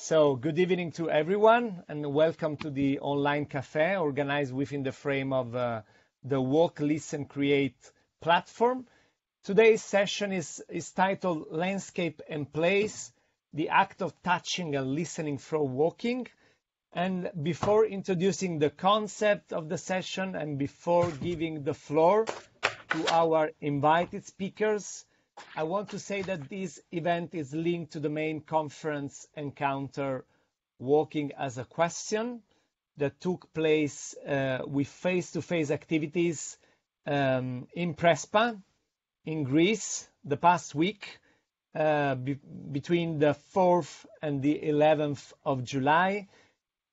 So, good evening to everyone, and welcome to the online cafe organized within the frame of the Walk, Listen, Create platform. Today's session is titled Landscape and Place, the act of touching and listening through walking. And before introducing the concept of the session and before giving the floor to our invited speakers, I want to say that this event is linked to the main conference Encounter Walking as a Question that took place with face-to-face activities in Prespa, in Greece, the past week, between the 4th and the 11th of July.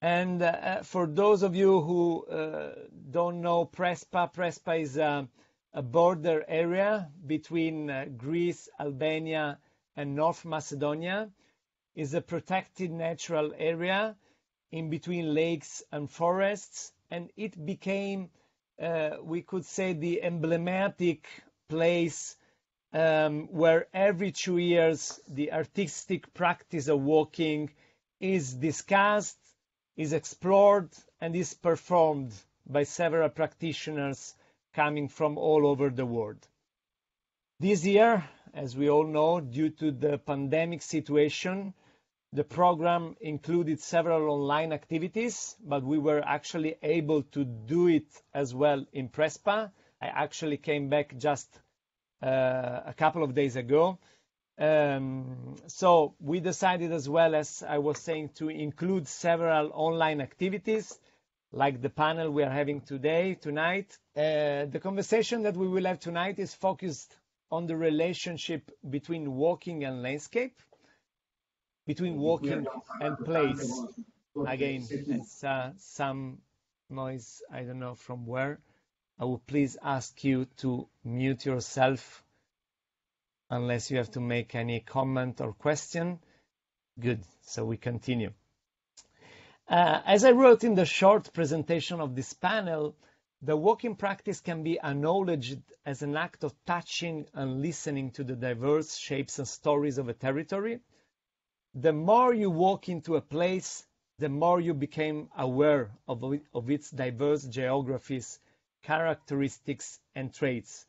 And for those of you who don't know Prespa is a border area between Greece, Albania, and North Macedonia. Is a protected natural area in between lakes and forests, and it became, we could say, the emblematic place where every 2 years the artistic practice of walking is discussed, is explored, and is performed by several practitioners coming from all over the world. This year, as we all know, due to the pandemic situation, the program included several online activities, but we were actually able to do it as well in Prespa. I actually came back just a couple of days ago. So we decided as well, as I was saying, to include several online activities like the panel we are having tonight. The conversation that we will have tonight is focused on the relationship between walking and landscape, between walking and place. Again, it's some noise, I don't know from where. I will please ask you to mute yourself unless you have to make any comment or question. Good, so we continue. As I wrote in the short presentation of this panel, the walking practice can be acknowledged as an act of touching and listening to the diverse shapes and stories of a territory. The more you walk into a place, the more you become aware of its diverse geographies, characteristics, and traits.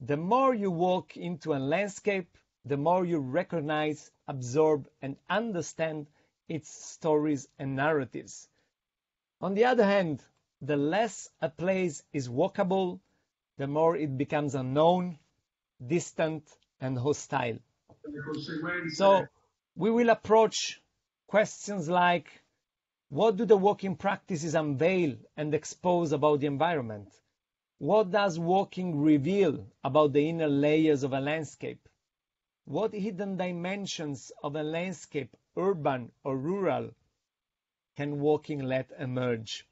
The more you walk into a landscape, the more you recognize, absorb, and understand its stories and narratives. On the other hand, the less a place is walkable, the more it becomes unknown, distant, and hostile. So we will approach questions like, what do the walking practices unveil and expose about the environment? What does walking reveal about the inner layers of a landscape? What hidden dimensions of a landscape, urban or rural, can walking let emerge?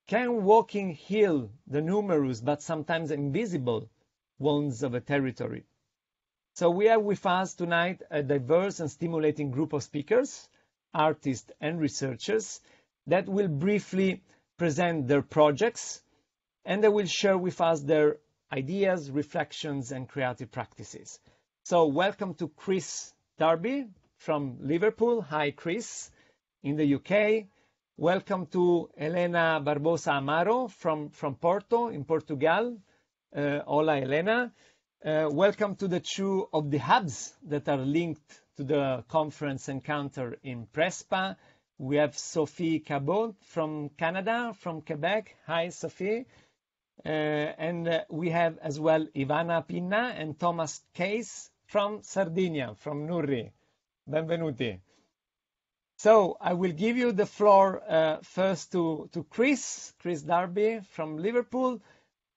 Can walking heal the numerous but sometimes invisible wounds of a territory? So we have with us tonight a diverse and stimulating group of speakers, artists and researchers that will briefly present their projects, and they will share with us their ideas, reflections, and creative practices. So welcome to Kris Darby from Liverpool. Hi, Kris, in the UK. Welcome to Helena Barbosa Amaro from Porto, in Portugal. Hola, Helena. Welcome to the two of the hubs that are linked to the conference Encounter in Prespa. We have Sophie Cabot from Canada, from Quebec. Hi, Sophie. And we have as well Ivana, Pinna, and Keis from Sardinia, from Nurri. Benvenuti. So I will give you the floor first to Kris Darby from Liverpool.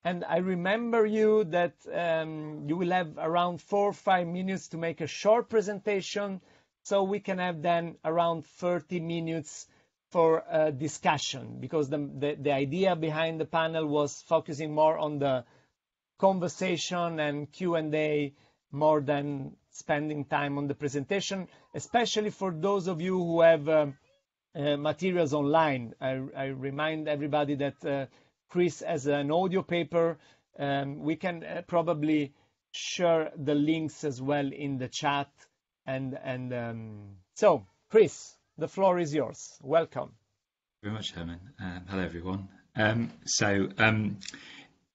And I remember you that you will have around 4 or 5 minutes to make a short presentation, so we can have then around 30 minutes for a discussion, because the idea behind the panel was focusing more on the conversation and Q&A more than spending time on the presentation, especially for those of you who have materials online. I remind everybody that Kris has an audio paper. We can probably share the links as well in the chat. So, Kris, the floor is yours. Welcome. Very much, Herman. Hello, everyone. So I'm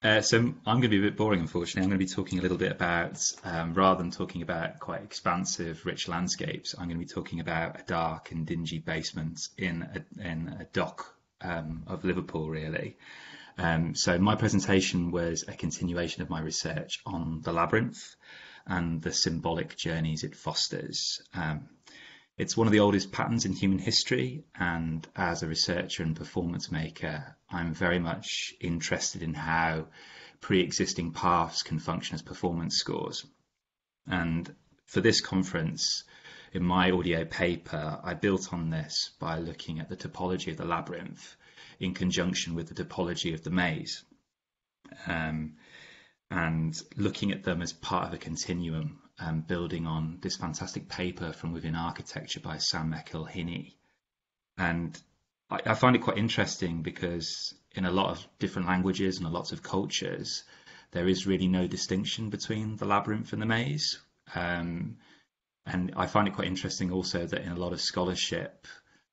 going to be a bit boring, unfortunately. I'm going to be talking a little bit about, rather than talking about quite expansive, rich landscapes, I'm going to be talking about a dark and dingy basement in a dock of Liverpool, really. So my presentation was a continuation of my research on the labyrinth and the symbolic journeys it fosters. It's one of the oldest patterns in human history, and as a researcher and performance maker, I'm very much interested in how pre-existing paths can function as performance scores. And for this conference, in my audio paper, I built on this by looking at the topology of the labyrinth in conjunction with the topology of the maze, and looking at them as part of a continuum, building on this fantastic paper from Within Architecture by Sam McElhinney. And I find it quite interesting because in a lot of different languages and a lot of cultures, there is really no distinction between the labyrinth and the maze. And I find it quite interesting also that in a lot of scholarship,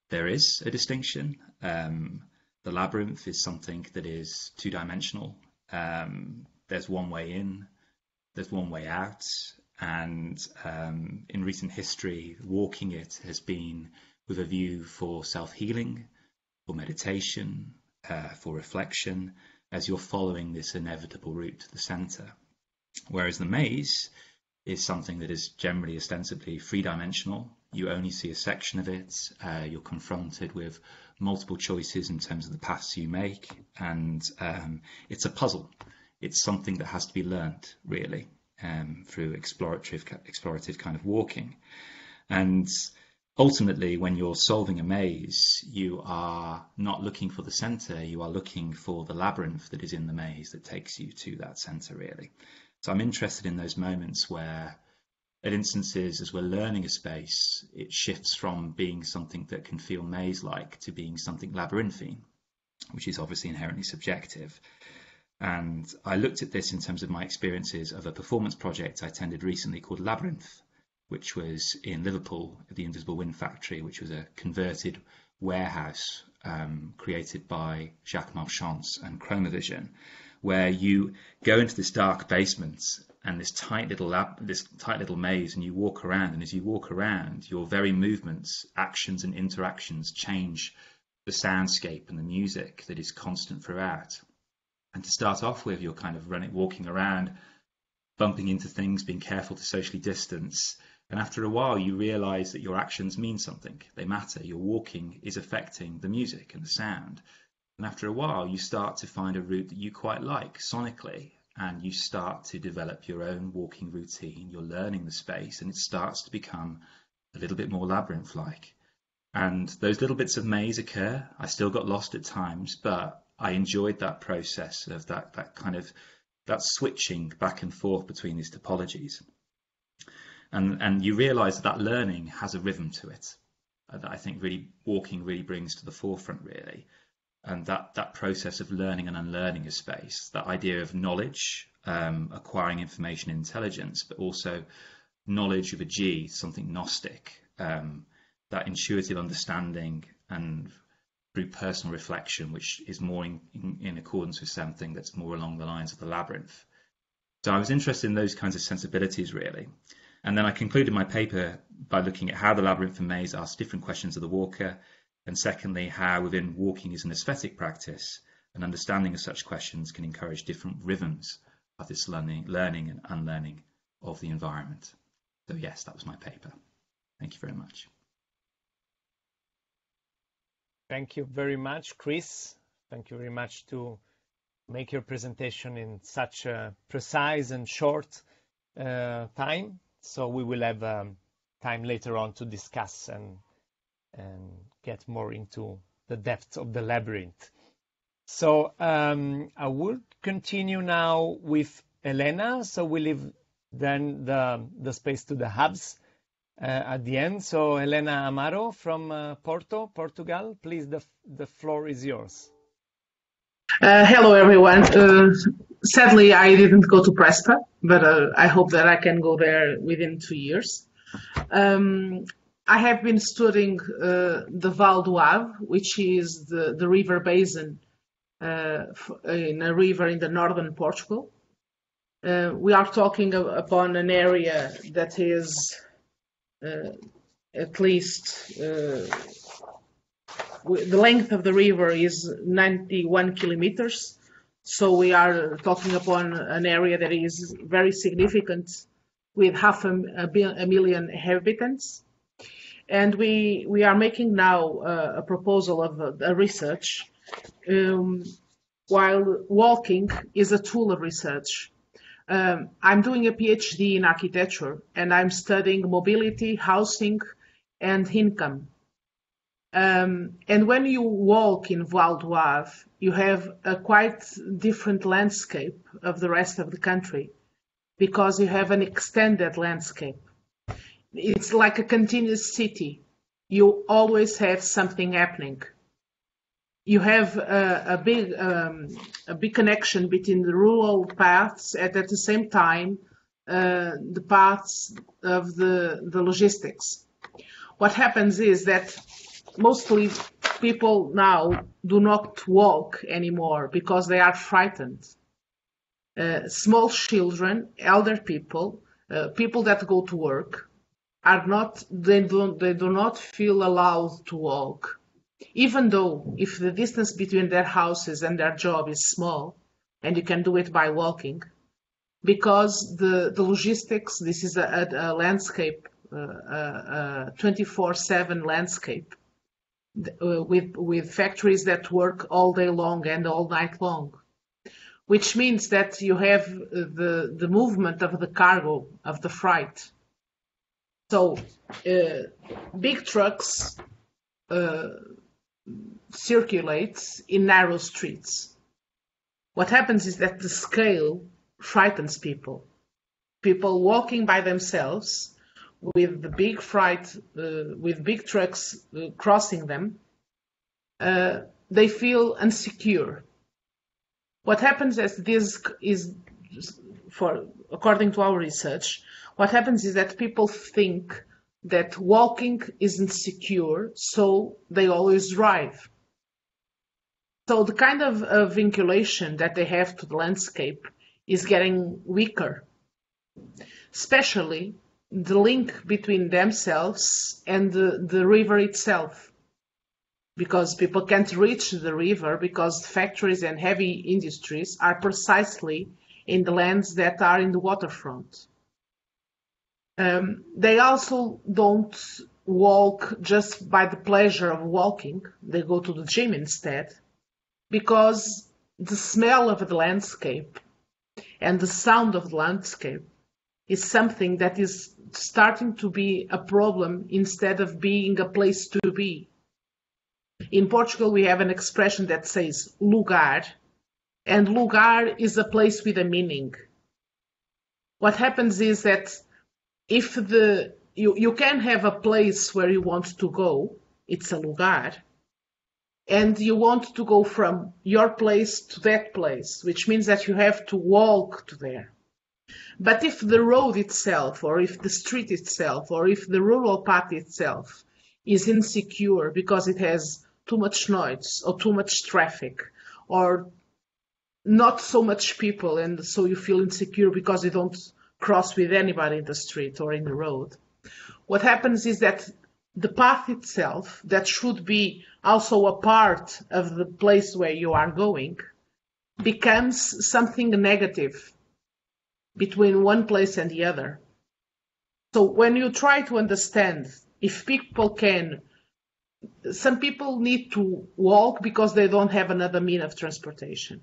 there is a distinction. The labyrinth is something that is two-dimensional. There's one way in, there's one way out. And in recent history, walking it has been with a view for self-healing, for meditation, for reflection, as you're following this inevitable route to the center. Whereas the maze is something that is generally ostensibly three-dimensional. You only see a section of it. You're confronted with multiple choices in terms of the paths you make. And it's a puzzle. It's something that has to be learned, really. Through explorative kind of walking. And ultimately, when you're solving a maze, you are not looking for the center, you are looking for the labyrinth that is in the maze that takes you to that center, really. So I'm interested in those moments where, at instances, as we're learning a space, it shifts from being something that can feel maze-like to being something labyrinthine, which is obviously inherently subjective. And I looked at this in terms of my experiences of a performance project I attended recently called Labyrinth, which was in Liverpool at the Invisible Wind Factory, which was a converted warehouse created by Jacques Marchant's and Chromavision, where you go into this dark basement and this tight little maze, and you walk around. And as you walk around, your very movements, actions, and interactions change the soundscape and the music that is constant throughout. And to start off with, you're kind of walking around, bumping into things, being careful to socially distance. And after a while, you realize that your actions mean something. They matter. Your walking is affecting the music and the sound. And after a while, you start to find a route that you quite like sonically, and you start to develop your own walking routine. You're learning the space, and it starts to become a little bit more labyrinth-like. And those little bits of maze occur. I still got lost at times, but I enjoyed that process of that switching back and forth between these topologies. And you realize that learning has a rhythm to it that I think really walking really brings to the forefront, really. And that process of learning and unlearning a space, that idea of knowledge, acquiring information, intelligence, but also knowledge with a G, something Gnostic, that intuitive understanding and through personal reflection, which is more in accordance with something that's more along the lines of the labyrinth. So I was interested in those kinds of sensibilities, really. And then I concluded my paper by looking at how the labyrinth and maze ask different questions of the walker, and secondly, how within walking as an aesthetic practice, an understanding of such questions can encourage different rhythms of this learning and unlearning of the environment. So yes, that was my paper. Thank you very much. Thank you very much, Kris. Thank you very much to make your presentation in such a precise and short time. So we will have time later on to discuss and get more into the depths of the labyrinth. So I will continue now with Helena. So we leave then the space to the hubs at the end. So Helena Amaro from Porto, Portugal, please, the floor is yours. Hello, everyone. Sadly, I didn't go to Prespa, but I hope that I can go there within 2 years. I have been studying the Val d'Oise, which is the river basin in a river in the northern Portugal. We are talking upon an area that is at least the length of the river is 91 kilometers. So we are talking upon an area that is very significant with half a million inhabitants. And we are making now a proposal of a research while walking is a tool of research. I'm doing a PhD in architecture and I'm studying mobility, housing, and income. And when you walk in Val d'Oise, you have a quite different landscape of the rest of the country because you have an extended landscape. It's like a continuous city. You always have something happening. You have a big connection between the rural paths and at the same time the paths of the logistics. What happens is that mostly people now do not walk anymore because they are frightened. Small children, elder people, people that go to work they do not feel allowed to walk, even though if the distance between their houses and their job is small, and you can do it by walking, because the logistics, this is a landscape, 24/7 landscape, with factories that work all day long and all night long, which means that you have the movement of the cargo, of the freight. So big trucks circulate in narrow streets. What happens is that the scale frightens people. People walking by themselves with the big freight, with big trucks crossing them, they feel insecure. What happens is according to our research, what happens is that people think that walking isn't secure, so they always drive. So the kind of vinculation that they have to the landscape is getting weaker, especially the link between themselves and the river itself, because people can't reach the river because factories and heavy industries are precisely in the lands that are in the waterfront. They also don't walk just by the pleasure of walking. They go to the gym instead, because the smell of the landscape and the sound of the landscape is something that is starting to be a problem instead of being a place to be. In Portugal, we have an expression that says lugar, and lugar is a place with a meaning. What happens is that if you can have a place where you want to go, it's a lugar, and you want to go from your place to that place, which means that you have to walk to there. But if the road itself, or if the street itself, or if the rural path itself is insecure because it has too much noise or too much traffic or not so much people, and so you feel insecure because you don't cross with anybody in the street or in the road, what happens is that the path itself, that should be also a part of the place where you are going, becomes something negative between one place and the other. So when you try to understand if people can, some people need to walk because they don't have another means of transportation.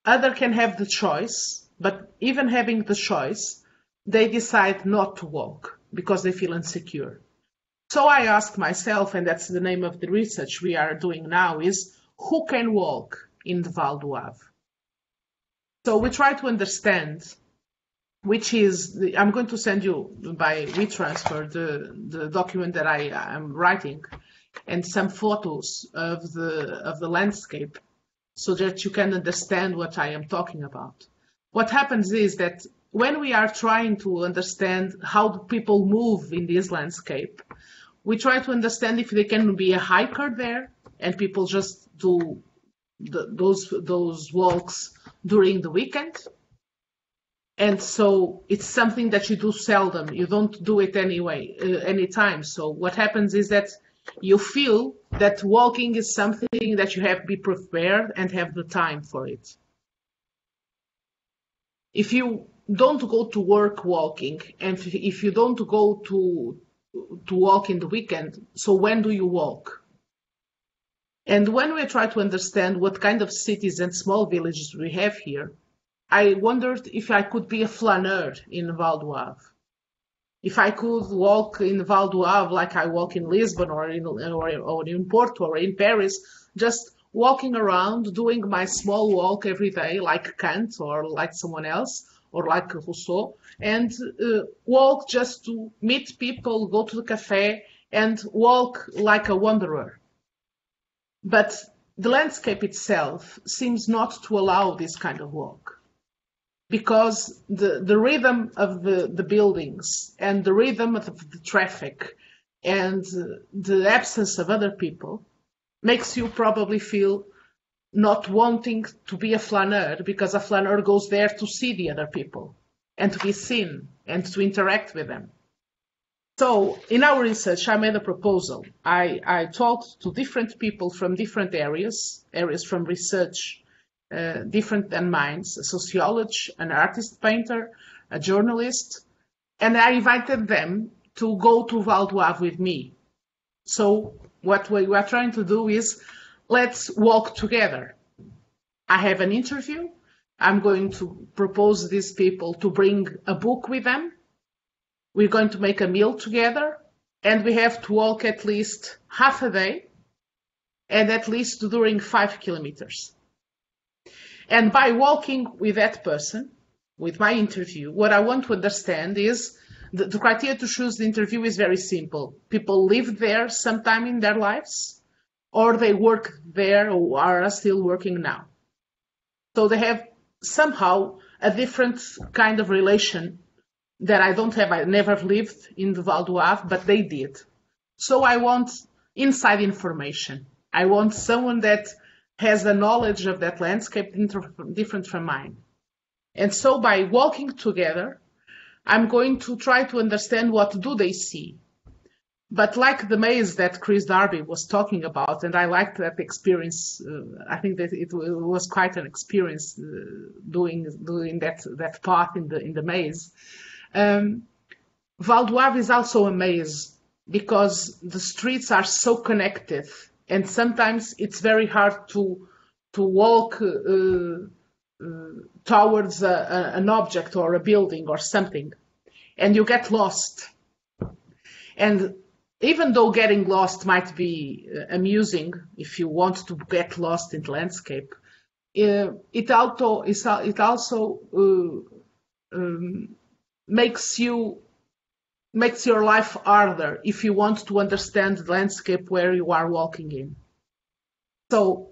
Others can have the choice, but even having the choice, they decide not to walk because they feel insecure. So I ask myself, and that's the name of the research we are doing now, is who can walk in the Val d'Oise? So we try to understand, which is, I'm going to send you by WeTransfer the document that I am writing and some photos of the landscape so that you can understand what I am talking about. What happens is that when we are trying to understand how people move in this landscape, we try to understand if there can be a hiker there, and people just do those walks during the weekend. And so it's something that you do seldom. You don't do it anyway, anytime. So what happens is that you feel that walking is something that you have to be prepared and have the time for it. If you don't go to work walking, and if you don't go to walk in the weekend, so when do you walk? And when we try to understand what kind of cities and small villages we have here, I wondered if I could be a flaneur in Val d'Oise. If I could walk in Val d'Oise like I walk in Lisbon or in Porto or in Paris, just walking around, doing my small walk every day, like Kant or like someone else, or like Rousseau, and walk just to meet people, go to the cafe, and walk like a wanderer. But the landscape itself seems not to allow this kind of walk, because the rhythm of the buildings and the rhythm of the traffic and the absence of other people makes you probably feel not wanting to be a flaneur, because a flaneur goes there to see the other people and to be seen and to interact with them. So in our research, I made a proposal. I talked to different people from different areas from research, different than mine, a sociologist, an artist painter, a journalist, and I invited them to go to Val d'Oise with me. So what we are trying to do is, let's walk together. I have an interview. I'm going to propose these people to bring a book with them. We're going to make a meal together, and we have to walk at least half a day, and at least during 5 kilometers. And by walking with that person, with my interview, what I want to understand is the criteria to choose the interview is very simple. People live there sometime in their lives, or they work there or are still working now. So they have somehow a different kind of relation that I don't have. I never lived in the Val d'Oise, but they did. So I want inside information. I want someone that has a knowledge of that landscape different from mine. And so by walking together, I'm going to try to understand what do they see. But like the maze that Kris Darby was talking about, and I liked that experience, I think that it was quite an experience doing that path in the maze. Val d'Oise is also a maze because the streets are so connected, and sometimes it's very hard to walk towards an object or a building or something, and you get lost. And even though getting lost might be amusing if you want to get lost in the landscape, it also makes your life harder if you want to understand the landscape where you are walking in. So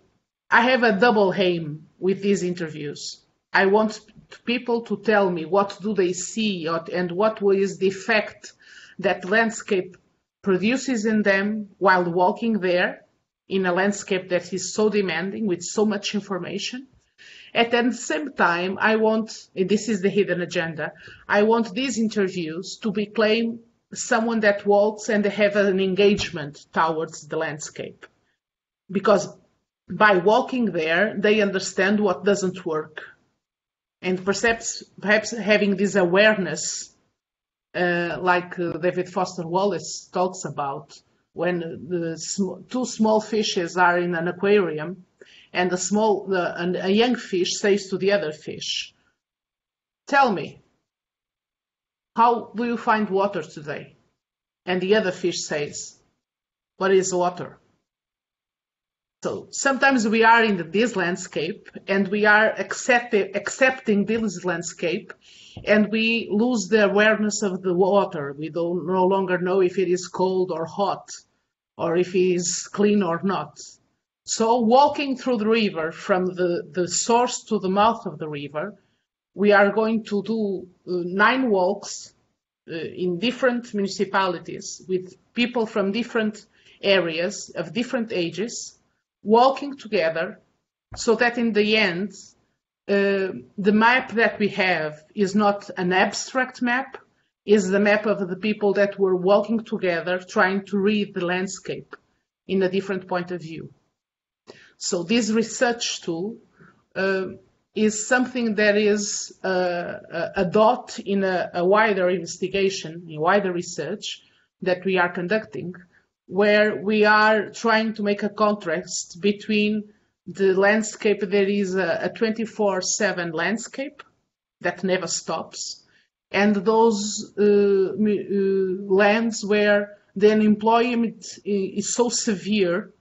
I have a double aim with these interviews. I want people to tell me what do they see and what is the effect that landscape produces in them while walking there in a landscape that is so demanding with so much information. At the same time, I want, and this is the hidden agenda, I want these interviews to become someone that walks and have an engagement towards the landscape. Because by walking there, they understand what doesn't work. And perhaps having this awareness, like David Foster Wallace talks about, when the two small fishes are in an aquarium, and a young fish says to the other fish, "Tell me, how do you find water today?" And the other fish says, "What is water?" So sometimes we are in this landscape and we are accepting this landscape, and we lose the awareness of the water. We no longer know if it is cold or hot, or if it is clean or not. So walking through the river from the source to the mouth of the river, we are going to do 9 walks in different municipalities with people from different areas of different ages walking together, so that in the end the map that we have is not an abstract map, is the map of the people that were walking together trying to read the landscape in a different point of view. So this research tool is something that is a dot in a wider investigation, a wider research that we are conducting, where we are trying to make a contrast between the landscape that is a 24/7 landscape that never stops, and those lands where the unemployment is so severe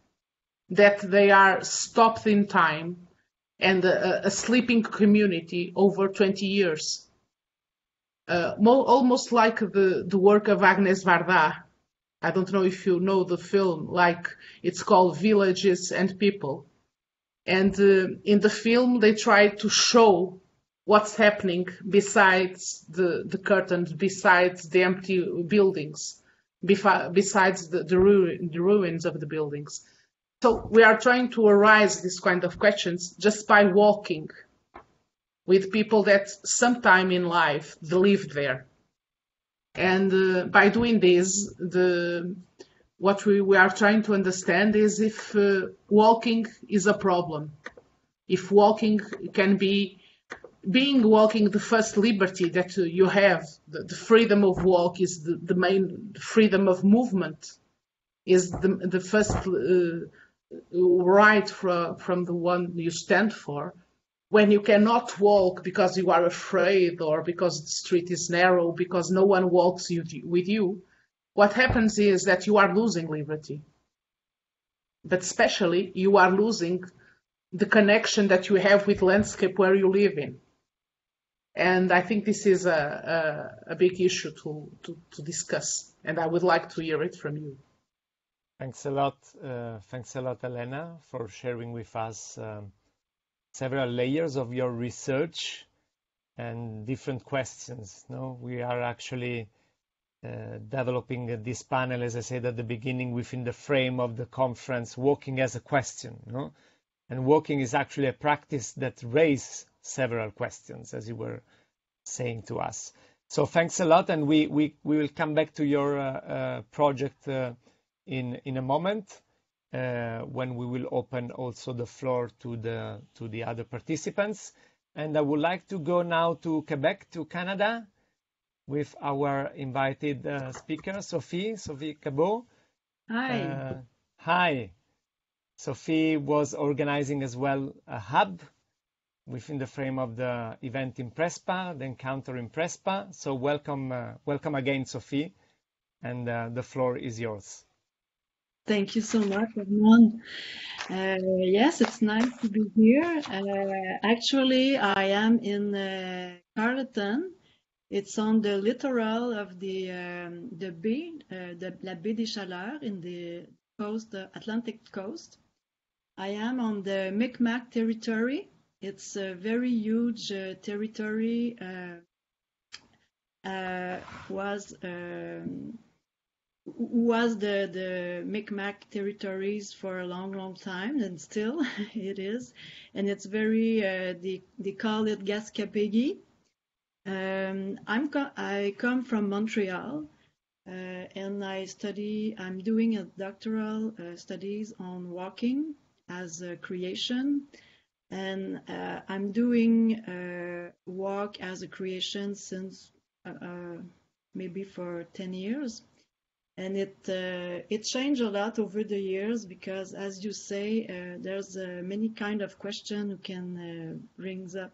that they are stopped in time and a sleeping community over 20 years. Almost like the work of Agnes Varda. I don't know if you know the film, like it's called Villages and People. And in the film, they try to show what's happening besides the curtains, besides the empty buildings, besides the ruins of the buildings. So we are trying to arise these kind of questions just by walking with people that sometime in life they lived there. And by doing this, what we are trying to understand is if walking is a problem, if walking can be, being walking the first liberty that you have, the freedom of walk is the main freedom of movement, is the first right from the one you stand for. When you cannot walk because you are afraid or because the street is narrow, because no one walks with you, what happens is that you are losing liberty. But especially you are losing the connection that you have with landscape where you live in. And I think this is a big issue to discuss, and I would like to hear it from you. Thanks a lot, Helena, for sharing with us several layers of your research and different questions. No, we are actually developing this panel, as I said at the beginning, within the frame of the conference, walking as a question. No? And walking is actually a practice that raises several questions, as you were saying to us. So thanks a lot, and we will come back to your project in a moment. When we will open also the floor to the other participants. And I would like to go now to Quebec, to Canada, with our invited speaker, Sophie Cabot. Hi. Hi. Sophie was organizing as well a hub within the frame of the event in Prespa, the encounter in Prespa. So welcome again, Sophie, and the floor is yours. Thank you so much, Herman. Yes, it's nice to be here. Actually, I am in Carleton. It's on the littoral of the bay, la baie des Chaleurs in the coast, the Atlantic coast. I am on the Micmac territory. It's a very huge territory. Was the Micmac territories for a long time, and still it is, and it's very they call it Gaspésie. I come from Montreal, and I'm doing a doctoral studies on walking as a creation, and I'm doing walk as a creation since maybe for 10 years. And it changed a lot over the years because, as you say, there's many kind of question who can brings up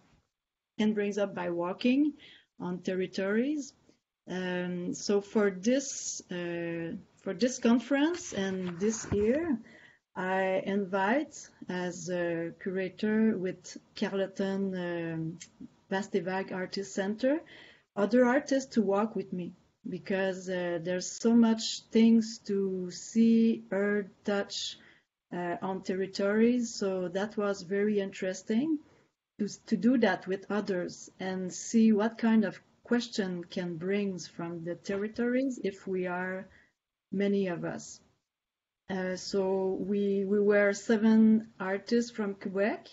by walking on territories. So for this conference and this year, I invite as a curator with Carleton Vastevag Artist Center other artists to walk with me. Because there's so much things to see, hear, touch on territories. So that was very interesting to do that with others and see what kind of question can bring from the territories if we are many of us. So we were 7 artists from Quebec,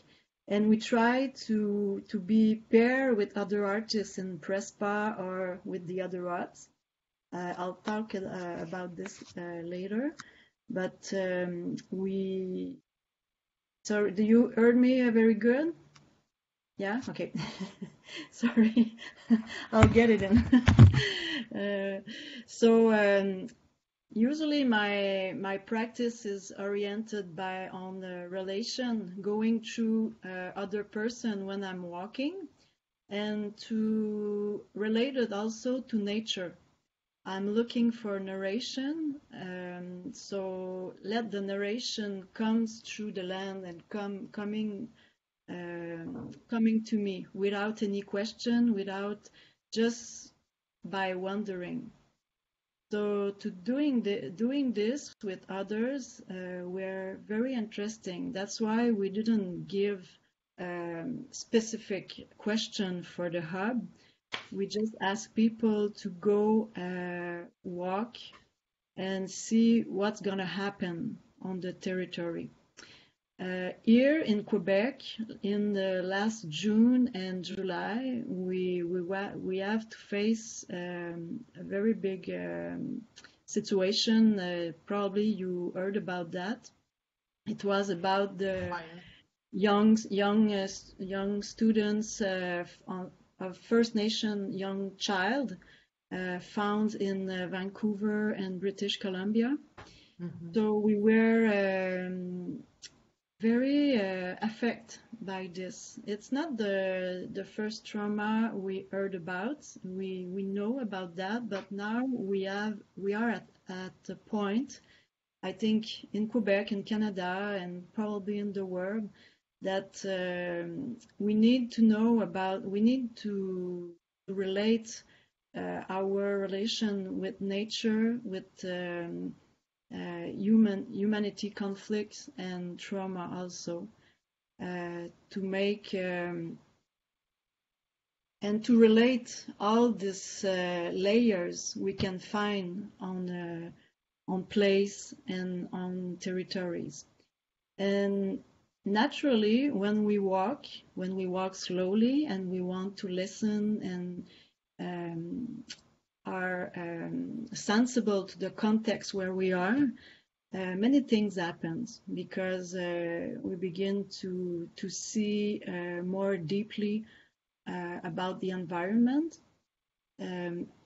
and we tried to be paired with other artists in Prespa or with the other arts. I'll talk about this later, but Sorry, do you heard me very good? Yeah, okay. Sorry, I'll get it in. Usually my practice is oriented on the relation, going through other person when I'm walking, and to relate it also to nature. I'm looking for narration, so let the narration comes through the land and coming to me without any question, without just by wondering. So to doing this with others were very interesting. That's why we didn't give specific question for the hub. We just ask people to go walk and see what's going to happen on the territory. Here in Quebec, in the last June and July, we have to face a very big situation. Probably you heard about that. It was about the young students of First Nation young child found in Vancouver and British Columbia. Mm-hmm. So we were very affected by this. It's not the first trauma we heard about. We know about that, but now we are at a point, I think, in Quebec, in Canada, and probably in the world, that we need to relate our relation with nature, with humanity conflicts and trauma also, to make and to relate all these layers we can find on place and on territories. And naturally, when we walk slowly and we want to listen and are sensible to the context where we are, many things happen because we begin to see more deeply about the environment.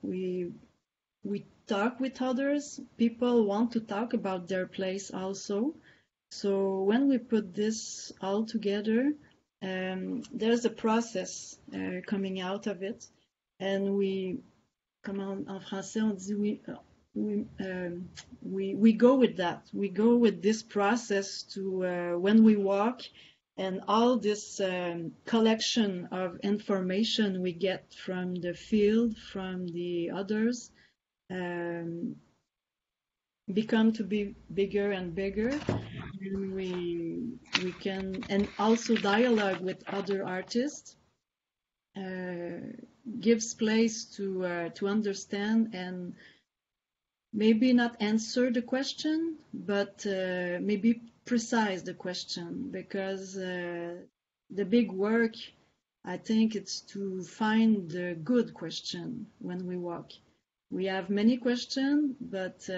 We talk with others. People want to talk about their place also. So when we put this all together, there's a process coming out of it, and we, comme en français on dit, we go with that. We go with this process to when we walk, and all this collection of information we get from the field, from the others, become to be bigger and bigger, and we can, and also dialogue with other artists gives place to understand and maybe not answer the question, but maybe precise the question, because the big work, I think, it's to find the good question when we walk. We have many questions, but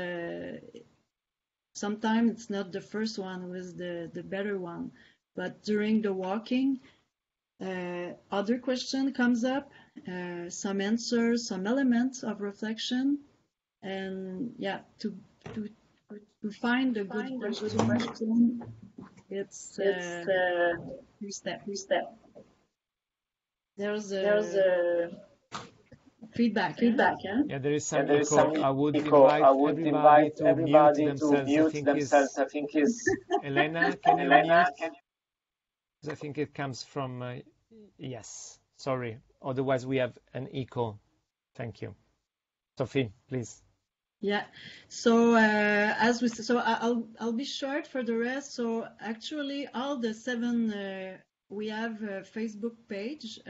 sometimes it's not the first one was the better one. But during the walking, other question comes up, some answers, some elements of reflection, and yeah, to find a good question, it's two step. There's a feedback. Yeah? Yeah, there is some echo. I would invite everybody to mute themselves. I think is Helena. Can you mute? I think it comes from yes. Sorry. Otherwise, we have an echo. Thank you, Sophie. Please. Yeah. So as we I'll be short for the rest. So actually, all the 7 we have a Facebook page.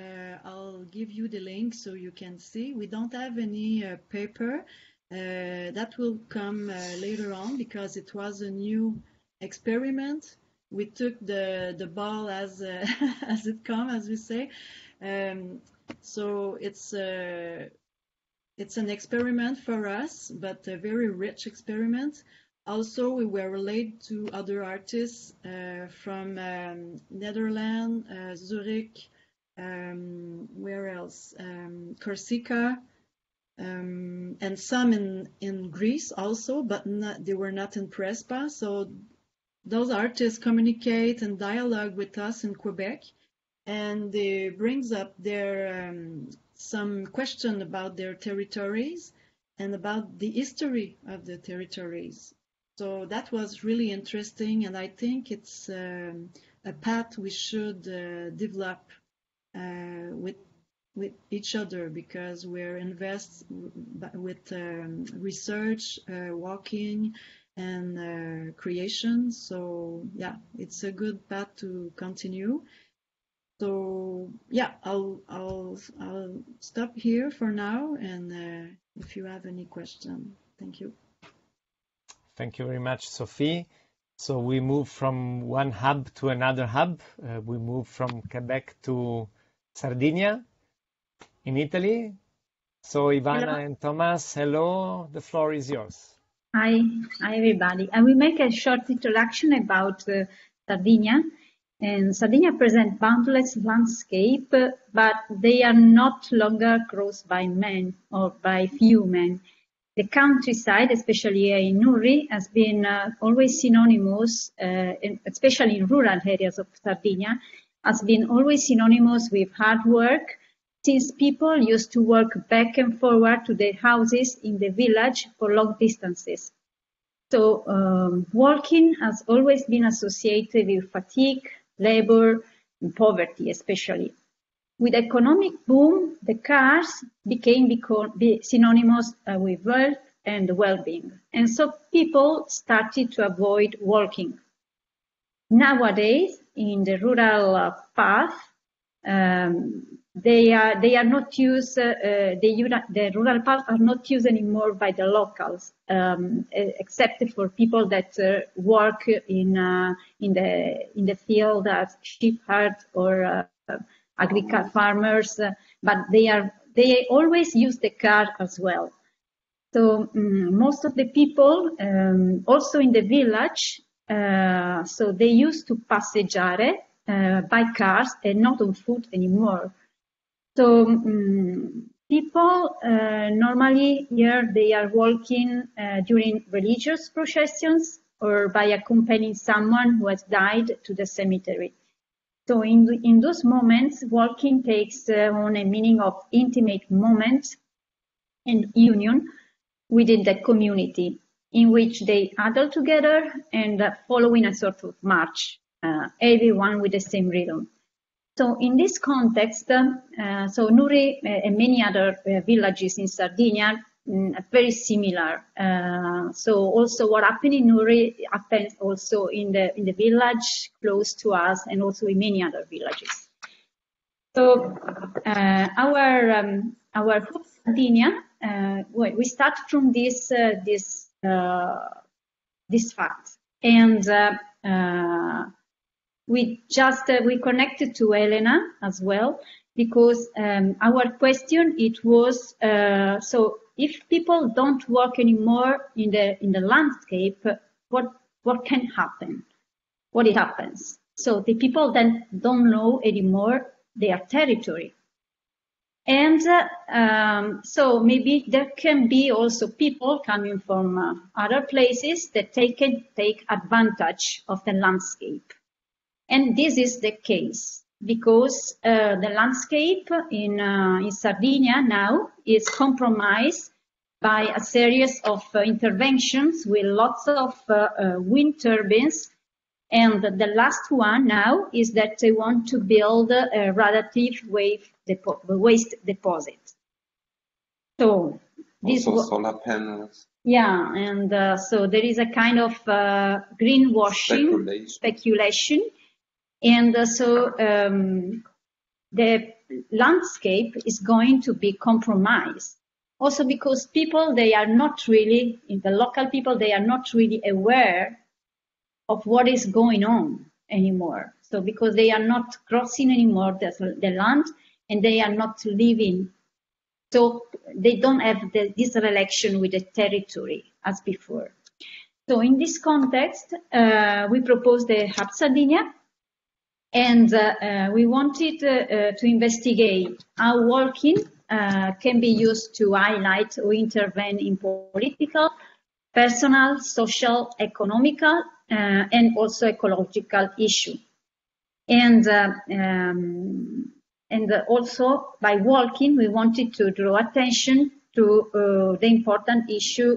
I'll give you the link so you can see. We don't have any paper. That will come later on because it was a new experiment. We took the ball as as it comes, as we say. So it's an experiment for us, but a very rich experiment. Also, we were related to other artists from Netherlands, Zurich, where else? Corsica, and some in Greece also, but they were not in Prespa. So those artists communicate and dialogue with us in Quebec, and they brings up their some question about their territories and about the history of the territories. So that was really interesting, and I think it's a path we should develop with each other, because we're invest with research, walking, and creation. So yeah, it's a good path to continue. So yeah, I'll stop here for now, and if you have any question, thank you. Thank you very much, Sophie. So we move from one hub to another hub. We move from Quebec to Sardinia in Italy. So Ivana Hello. and Thomas, hello. The floor is yours. Hi everybody. I will make a short introduction about Sardinia. And Sardinia presents boundless landscape, but they are not longer crossed by men or by few men. The countryside, especially in Nuri, has been always synonymous, especially in rural areas of Sardinia, has been always synonymous with hard work, since people used to walk back and forward to their houses in the village for long distances. So walking has always been associated with fatigue, labor, and poverty especially. With economic boom, the cars became synonymous with wealth and well-being. And so people started to avoid walking. Nowadays, in the rural path, they are not used. The rural paths are not used anymore by the locals, except for people that work in the field as sheep herd or agricultural farmers. But they always use the car as well. So most of the people, also in the village, so they used to passeggiare by cars and not on foot anymore. So people normally here they are walking during religious processions or by accompanying someone who has died to the cemetery. So in those moments, walking takes on a meaning of intimate moment and union within the community, in which they huddle together and following a sort of march, everyone with the same rhythm. So in this context, so Nuri and many other villages in Sardinia are very similar. So also what happened in Nuri happens also in the village close to us, and also in many other villages. So our Sardinia, we start from this fact, and we connected to Helena as well, because our question it was so if people don't walk anymore in the landscape, what can happen? What it happens? So the people then don't know anymore their territory. And so maybe there can be also people coming from other places that can take advantage of the landscape. And this is the case because the landscape in Sardinia now is compromised by a series of interventions with lots of wind turbines. And the last one now is that they want to build a radiative waste deposit. So this also solar panels. Yeah, and so there is a kind of greenwashing speculation And the landscape is going to be compromised. Also because people, they are not really, the local people, they are not really aware of what is going on anymore. So because they are not crossing anymore the land, and they are not living, so they don't have this relation with the territory as before. So in this context, we proposed the Hub Sardinia, and we wanted to investigate how walking can be used to highlight or intervene in political, personal, social, economical, and also ecological issue. And also by walking, we wanted to draw attention to the important issue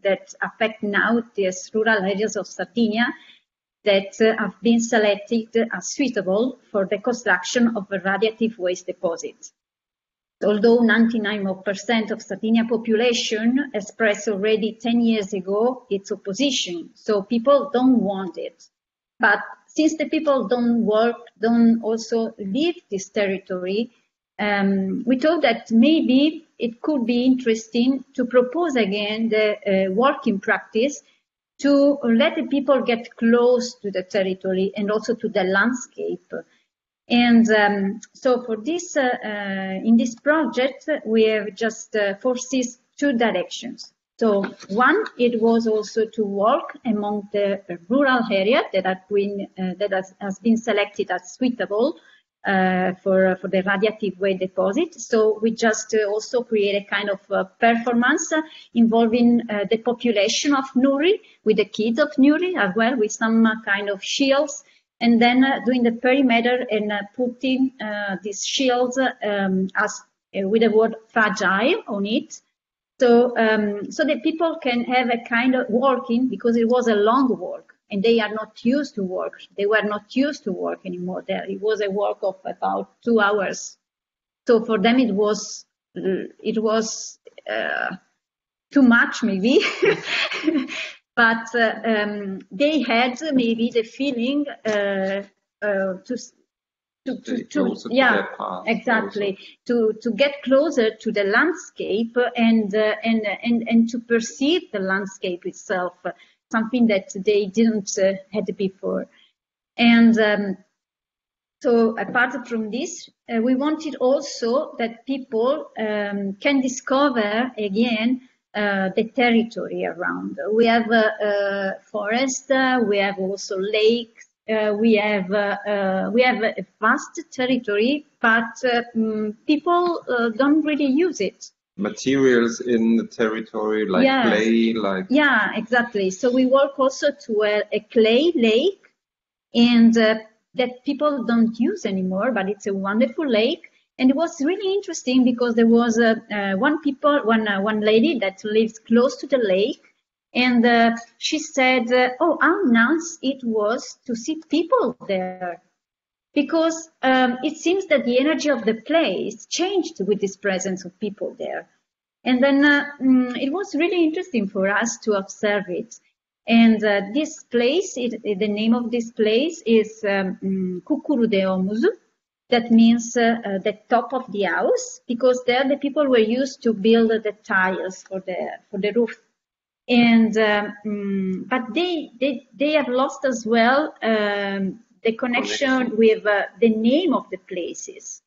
that affect now these rural areas of Sardinia that have been selected as suitable for the construction of a radiative waste deposit. Although 99% of Sardinia population expressed already 10 years ago its opposition, so people don't want it. But since the people don't also leave this territory, we thought that maybe it could be interesting to propose again the walking practice to let the people get close to the territory and also to the landscape. And so for this, in this project, we have just foreseen two directions. So one, it was also to walk among the rural area that has been selected as suitable for the radiative waste deposit. So we just also create a kind of performance involving the population of Nuri, with the kids of Nuri as well, with some kind of shields, and then doing the perimeter and putting these shields as with the word fragile on it. So, so that people can have a kind of walking, because it was a long walk and they are not used to walk. They were not used to walk anymore there. It was a walk of about 2 hours. So for them, it was too much maybe, but they had maybe the feeling exactly, to get closer to the landscape and to perceive the landscape itself, something that they didn't had before. And so apart from this, we wanted also that people can discover again the territory around. We have forest, we have also lakes. We have a vast territory, but people don't really use it. Materials in the territory, like clay, like... Yeah, exactly. So we work also to a clay lake, and that people don't use anymore, but it's a wonderful lake. And it was really interesting because there was one lady that lives close to the lake. And she said, oh, how nice it was to see people there. Because it seems that the energy of the place changed with this presence of people there. And then it was really interesting for us to observe it. And this place, the name of this place is Kukuru de Omuzu. That means the top of the house, because there the people were used to build the tiles for the roof. And but they have lost as well the connection with the name of the places.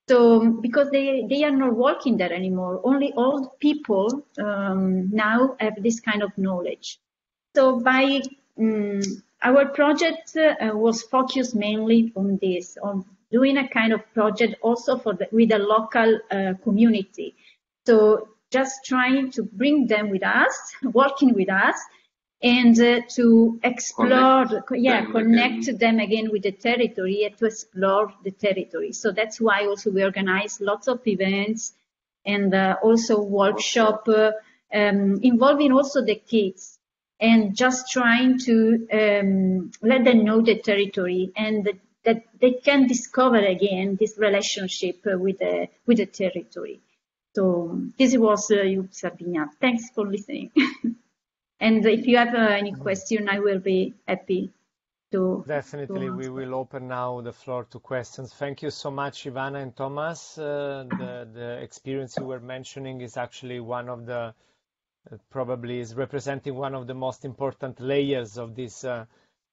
So because they are not working there anymore, only old people now have this kind of knowledge. So by our project was focused mainly on this, on doing a kind of project also with the local community. So just trying to bring them with us, working with us, and to explore, connect them again with the territory and to explore the territory. So that's why also we organize lots of events and also workshop involving also the kids, and just trying to let them know the territory and that they can discover again this relationship with the territory. So this was IVYnode Sardinia. Thanks for listening. And if you have any question, I will be happy Definitely, we will open now the floor to questions. Thank you so much, Ivana and Thomas. The experience you were mentioning is actually one of the probably is representing one of the most important layers of this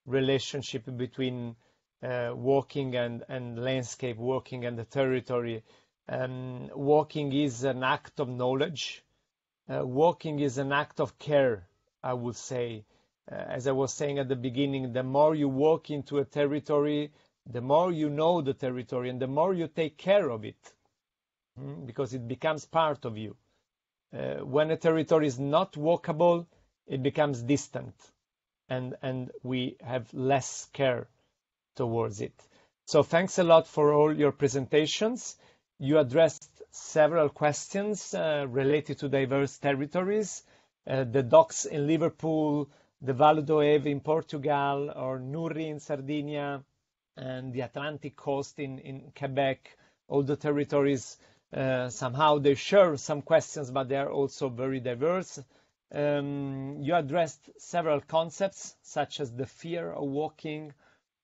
relationship between walking and landscape, walking and the territory. Walking is an act of knowledge. Walking is an act of care, I would say. As I was saying at the beginning, the more you walk into a territory, the more you know the territory and the more you take care of it, because it becomes part of you. When a territory is not walkable, it becomes distant, and we have less care towards it. So thanks a lot for all your presentations. You addressed several questions related to diverse territories, the docks in Liverpool, the Vale do Eve in Portugal, or Nuri in Sardinia, and the Atlantic coast in Quebec. All the territories, somehow they share some questions, but they are also very diverse. You addressed several concepts, such as the fear of walking,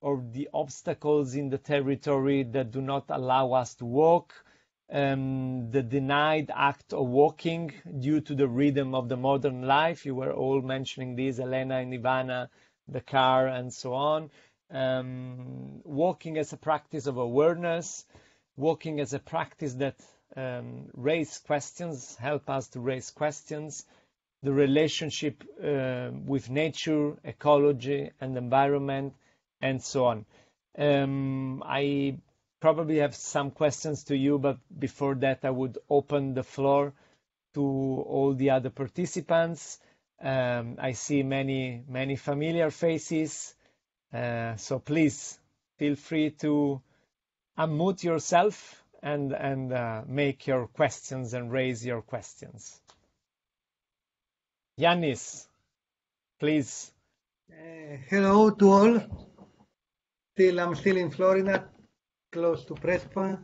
or the obstacles in the territory that do not allow us to walk, the denied act of walking due to the rhythm of the modern life. You were all mentioning this, Helena and Ivana, the car and so on. Walking as a practice of awareness, walking as a practice that raise questions, help us to raise questions, the relationship with nature, ecology and environment, and so on. I probably have some questions to you, but before that, I would open the floor to all the other participants. I see many familiar faces, so please feel free to unmute yourself and make your questions and raise your questions. Yannis, please. Hello to all. I'm still in Florida, close to Prespa.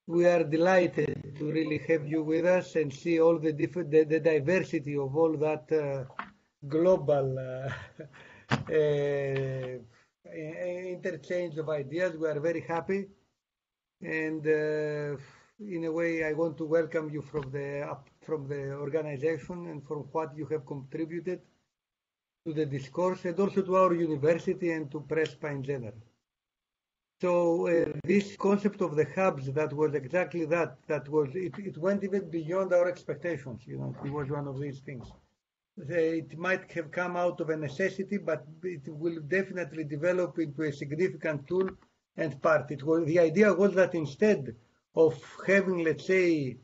We are delighted to really have you with us and see all the diversity of all that global interchange of ideas. We are very happy, and in a way, I want to welcome you from the organization and from what you have contributed to the discourse, and also to our university and to Prespa in general. So this concept of the hubs, that was exactly that. It went even beyond our expectations. You know, it was one of these things. It might have come out of a necessity, but it will definitely develop into a significant tool and part. The idea was that instead of having, let's say,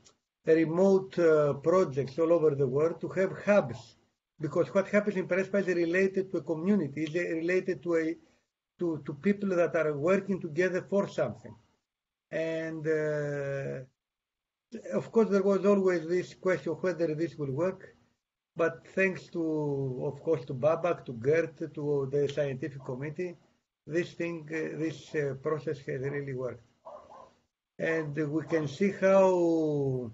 remote projects all over the world, to have hubs, because what happens in Prespa is related to a community, is related to people that are working together for something. And of course, there was always this question of whether this will work. But thanks to, of course, to Babak, to Gert, to the scientific committee, this process has really worked. And we can see how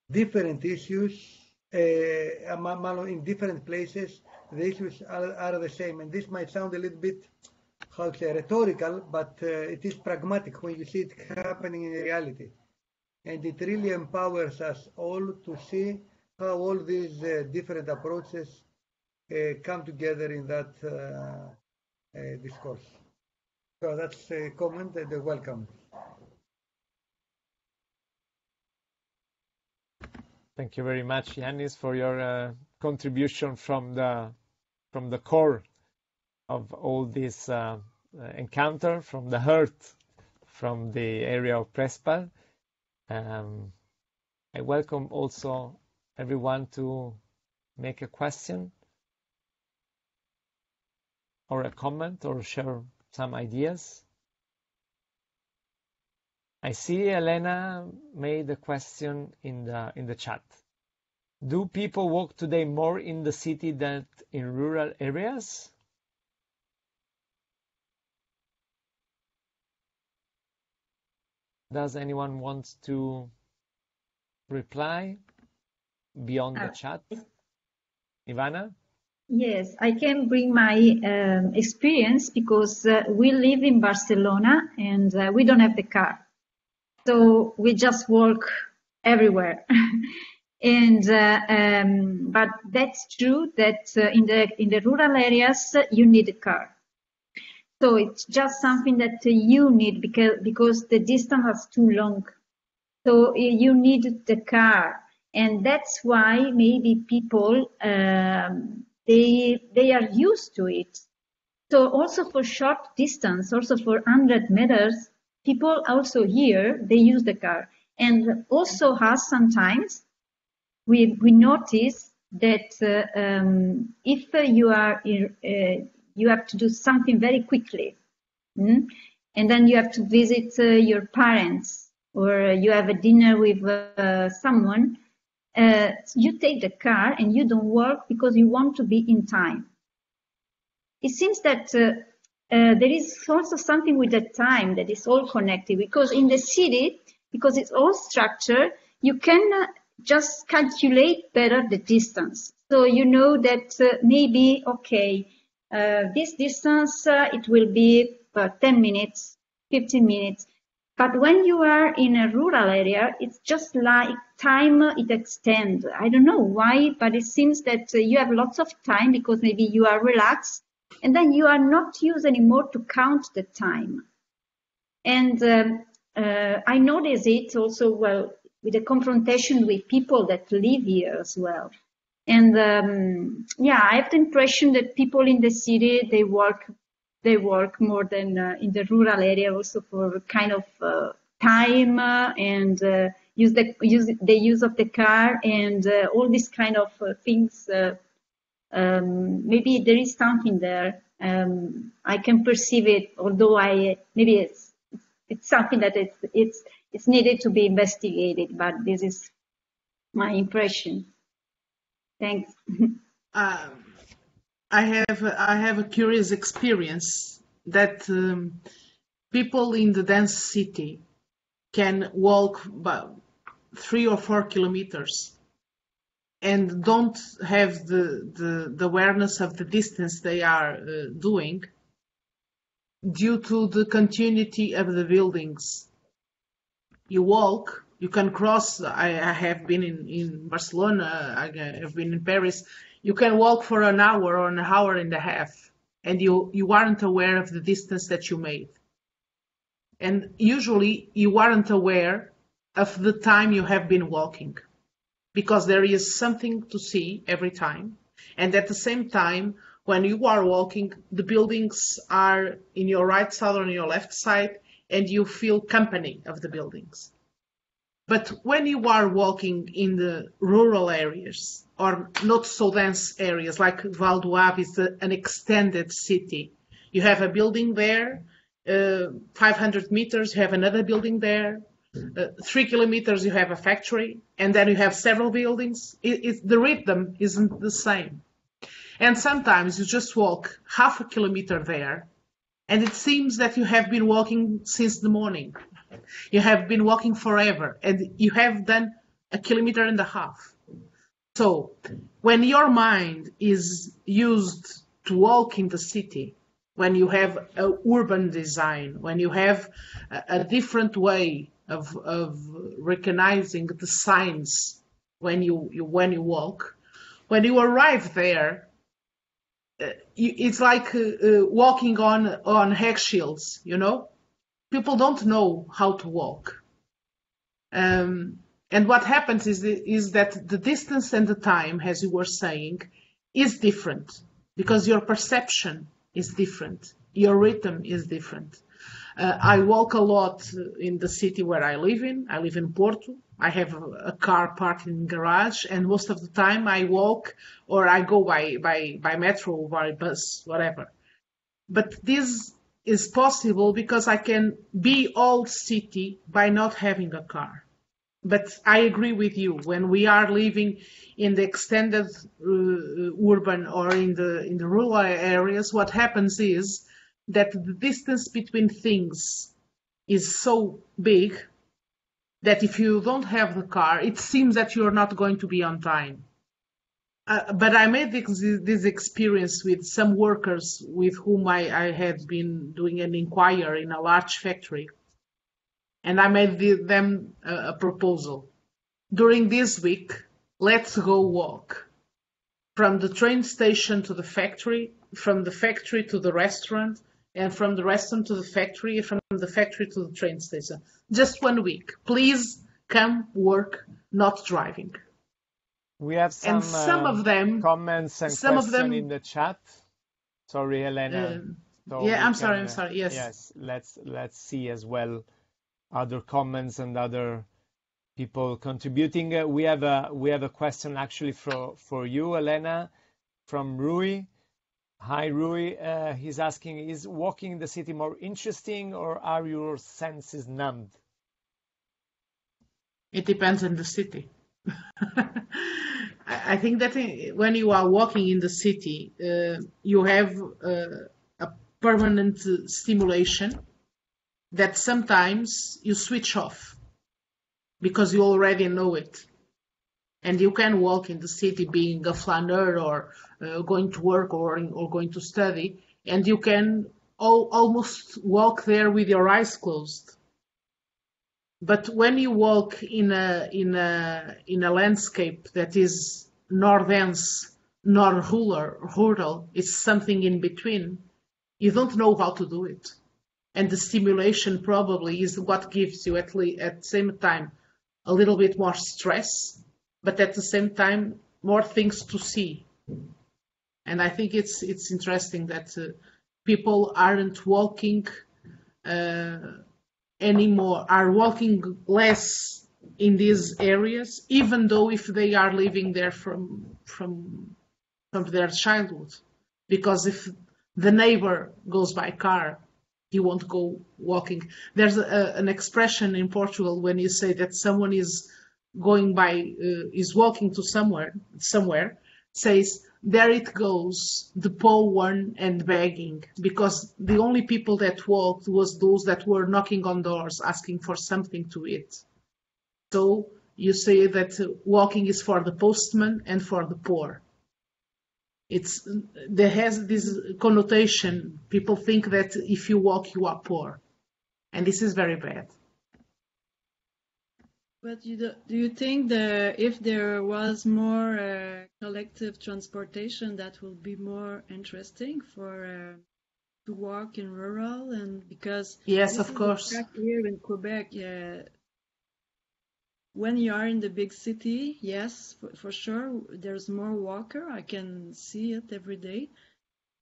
different issues, in different places, the issues are the same. And this might sound a little bit, how to say, rhetorical, but it is pragmatic when you see it happening in reality. And it really empowers us all to see how all these different approaches come together in that discourse. So that's a comment and a welcome. Thank you very much, Yannis, for your contribution from the core of all this encounter, from the heart, from the area of Prespa. I welcome also everyone to make a question or a comment or share some ideas. I see Helena made a question in the chat. Do people walk today more in the city than in rural areas? Does anyone want to reply beyond the chat? Ivana? Yes, I can bring my experience because we live in Barcelona and we don't have the car. So we just walk everywhere. And but that's true that in the rural areas you need a car. So it's just something that you need because the distance is too long. So you need the car, and that's why maybe people they are used to it. So also for short distance, also for 100 meters, people also here they use the car, and also has sometimes we notice that if you have to do something very quickly, and then you have to visit your parents or you have a dinner with someone, you take the car and you don't work because you want to be in time. It seems that there is also something with the time that is all connected, because in the city, because it's all structured, you can just calculate better the distance. So you know that maybe, okay, this distance, it will be 10 minutes, 15 minutes. But when you are in a rural area, it's just like time, it extends. I don't know why, but it seems that you have lots of time because maybe you are relaxed, and then you are not used anymore to count the time. And I notice it also, well, with the confrontation with people that live here as well. And yeah, I have the impression that people in the city, they work more than in the rural area, also for kind of time and use the use of the car and all these kind of things. Maybe there is something there. I can perceive it, although maybe it's something that it's needed to be investigated. But this is my impression. Thanks. I have a curious experience that people in the dense city can walk about 3 or 4 kilometers and don't have the awareness of the distance they are doing due to the continuity of the buildings. You walk, you can cross. I have been in Barcelona, I have been in Paris. You can walk for an hour or an hour and a half, and you aren't aware of the distance that you made. And usually you aren't aware of the time you have been walking, because there is something to see every time. And at the same time, when you are walking, the buildings are in your right side or on your left side, and you feel company of the buildings. But when you are walking in the rural areas or not so dense areas like Val d'Oave is an extended city, you have a building there, 500 meters, you have another building there, 3 kilometers, you have a factory, and then you have several buildings. The rhythm isn't the same. And sometimes you just walk half a kilometer there, and it seems that you have been walking since the morning. You have been walking forever, and you have done 1.5 kilometers. So when your mind is used to walk in the city, when you have an urban design, when you have a different way of recognizing the signs when you walk, when you arrive there, it's like walking on eggshells, you know? People don't know how to walk. And what happens is that the distance and the time, as you were saying, is different because your perception is different. Your rhythm is different. I walk a lot in the city where I live in. I live in Porto. I have a car parked in the garage, and most of the time I walk or I go by metro or by bus, whatever. But this is possible because I can be all city by not having a car. But I agree with you. When we are living in the extended urban or in the rural areas, what happens is that the distance between things is so big that if you don't have the car, it seems that you're not going to be on time. But I made this experience with some workers with whom I had been doing an inquiry in a large factory, and I made them a proposal. During this week, let's go walk from the train station to the factory, from the factory to the restaurant, and from the restaurant to the factory, and from the factory to the train station. Just 1 week. Please come work, not driving. We have And some of them, comments and some of questions them, in the chat. Sorry, Helena. So yeah, we I'm sorry, can, yes. Yes, let's see as well other comments and other people contributing. We have a question actually for you, Helena, from Rui. Hi, Rui. He's asking, is walking in the city more interesting, or are your senses numbed? It depends on the city. I think that when you are walking in the city, you have a permanent stimulation that sometimes you switch off because you already know it. And you can walk in the city being a flaneur or going to work or going to study, and you can almost walk there with your eyes closed. But when you walk in a landscape that is nor dense nor rural, it's something in between, you don't know how to do it. And the stimulation probably is what gives you at the same time a little bit more stress, but at the same time more things to see. And I think it's interesting that people aren't walking anymore, are walking less in these areas, even though if they are living there from their childhood. Because if the neighbor goes by car, he won't go walking. There's an expression in Portugal when you say that someone is going by, is walking to somewhere, says, there it goes, the poor one and begging, because the only people that walked was those that were knocking on doors asking for something to eat. So you say that walking is for the postman and for the poor. There has this connotation. People think that if you walk, you are poor. And this is very bad. But do you think if there was more collective transportation, that will be more interesting for to walk in rural? And because yes, of course, here in Quebec, when you are in the big city, yes, for sure, there's more walker. I can see it every day.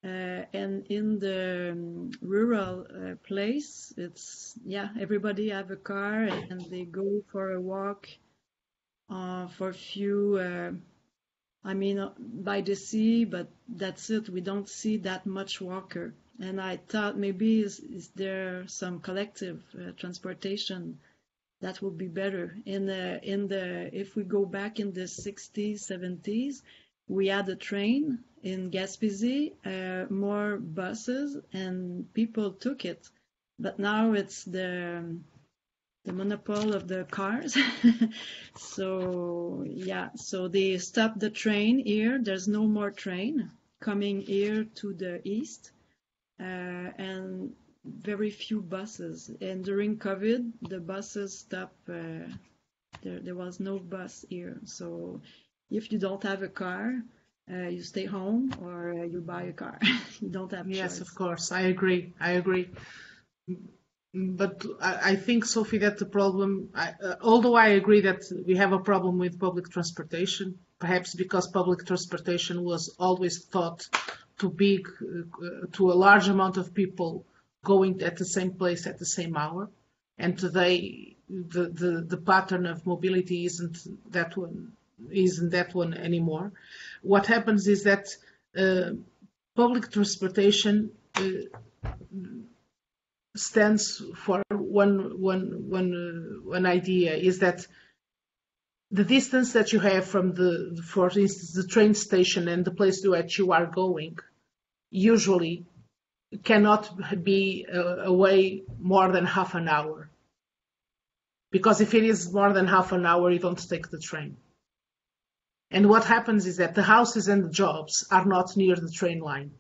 And in the rural place, it's, everybody have a car and they go for a walk for a few, by the sea, but that's it. We don't see that much walker. And I thought maybe is there some collective transportation that would be better. If we go back in the 60s, 70s, we had a train in Gaspésie, more buses, and people took it. But now it's the monopoly of the cars. So they stopped the train here. There's no more train coming here to the east, and very few buses. And during COVID, the buses stopped. There was no bus here. So if you don't have a car, you stay home or you buy a car. You don't have yes, choice. Of course, I agree. But I think, Sophie, that the problem, although I agree that we have a problem with public transportation, perhaps because public transportation was always thought to be to a large amount of people going at the same place at the same hour, and today the pattern of mobility isn't that one anymore. What happens is that public transportation stands for one idea, is that the distance that you have from for instance, the train station and the place to which you are going usually cannot be away more than half an hour. Because if it is more than half an hour, you don't take the train. And what happens is that the houses and the jobs are not near the train line.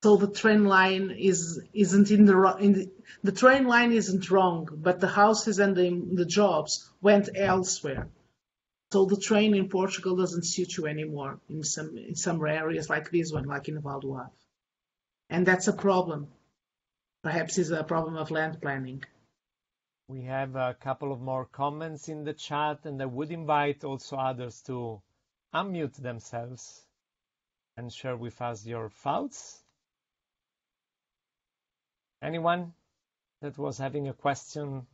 So the train line isn't the train line isn't wrong, but the houses and the jobs went elsewhere. So the train in Portugal doesn't suit you anymore in some areas like this one, like in Val do Ave. And that's a problem. Perhaps it's a problem of land planning. We have a couple of more comments in the chat, and I would invite also others to unmute themselves and share with us your thoughts. Anyone that was having a question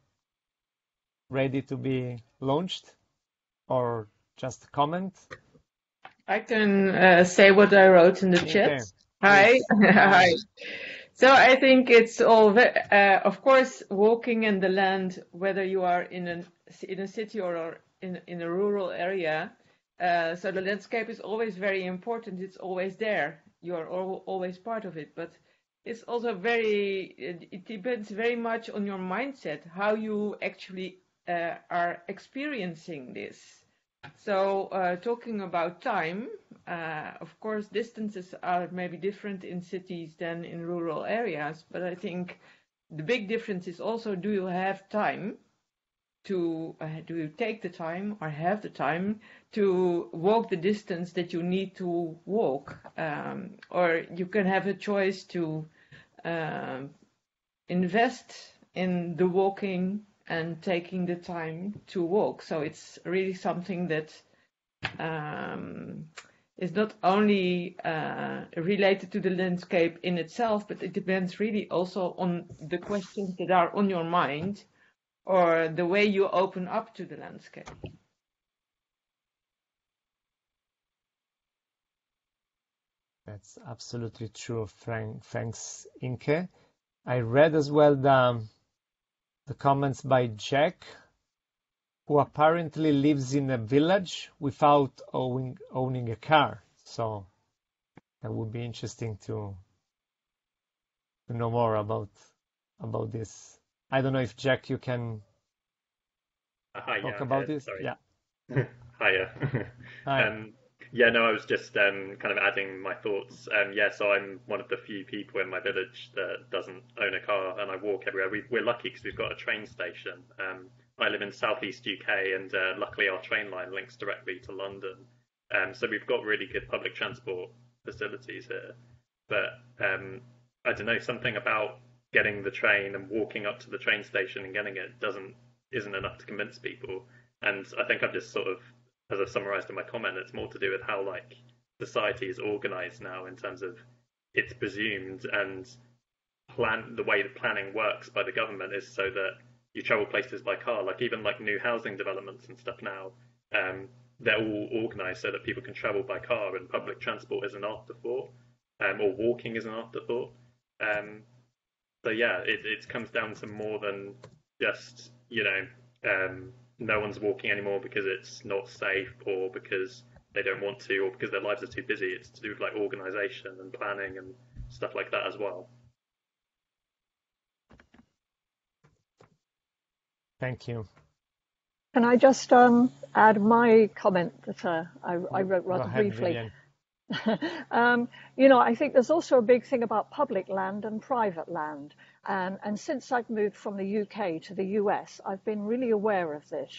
ready to be launched or just a comment? I can say what I wrote in the chat. Hi. Hi. So I think it's all, of course, walking in the land, whether you are in a city or in a rural area. So the landscape is always very important. It's always there. You are always part of it. But it's also it depends very much on your mindset, how you actually are experiencing this. So talking about time, of course, distances are maybe different in cities than in rural areas, but I think the big difference is also, do you have time to, do you take the time or have the time to walk the distance that you need to walk? Or you can have a choice to invest in the walking and taking the time to walk. So it's really something that is not only related to the landscape in itself, but it depends really also on the questions that are on your mind or the way you open up to the landscape. That's absolutely true, Frank. Thanks, Inke. I read as well the comments by Jack, who apparently lives in a village without owning a car. So that would be interesting to know more about this. I don't know if Jack, you can talk about this. Sorry. Yeah. Hiya. Hi. Yeah, no, I was just kind of adding my thoughts. Yeah, so I'm one of the few people in my village that doesn't own a car, and I walk everywhere. We're lucky because we've got a train station. I live in southeast UK, and luckily our train line links directly to London. So we've got really good public transport facilities here. But I don't know, something about getting the train and walking up to the train station and getting it isn't enough to convince people. And I think I've just sort of, as I summarized in my comment, it's more to do with how like society is organized now in terms of it's presumed and the way that planning works by the government is so that you travel places by car. Like even like new housing developments and stuff now, they're all organized so that people can travel by car and public transport is an afterthought, or walking is an afterthought. So yeah, it comes down to more than just, no one's walking anymore because it's not safe or because they don't want to or because their lives are too busy. It's to do with like organization and planning and stuff like that as well. Thank you. Can I just add my comment that I wrote rather briefly? I think there's also a big thing about public land and private land. And since I've moved from the UK to the US, I've been really aware of this.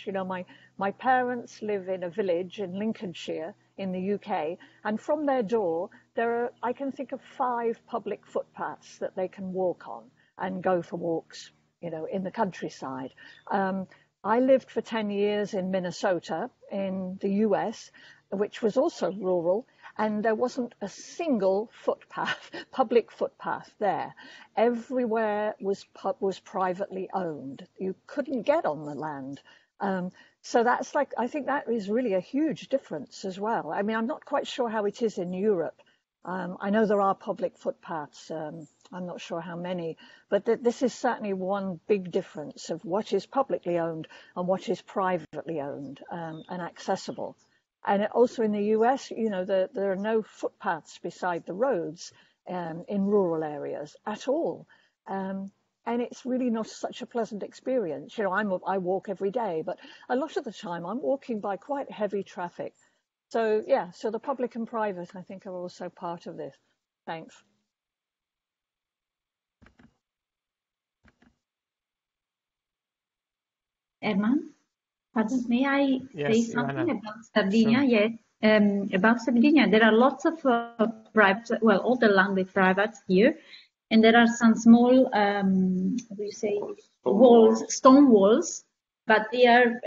My parents live in a village in Lincolnshire in the UK, and from their door, I can think of 5 public footpaths that they can walk on and go for walks, in the countryside. I lived for 10 years in Minnesota in the US, which was also rural, and there wasn't a single public footpath there. Everywhere was privately owned. You couldn't get on the land. So that's I think that is really a huge difference as well. I mean, I'm not quite sure how it is in Europe. I know there are public footpaths. I'm not sure how many, but this is certainly one big difference of what is publicly owned and what is privately owned and accessible. And also in the US, there are no footpaths beside the roads in rural areas at all. And it's really not such a pleasant experience. I walk every day, but a lot of the time I'm walking by quite heavy traffic. So yeah, so the public and private, I think, are also part of this. Thanks. Herman, pardon, may I say something Ivana. about Sardinia? Sure. Yes. About Sardinia, there are lots of private, well, all the land is private here, and there are some small, what do you say, walls, stone walls, but they are,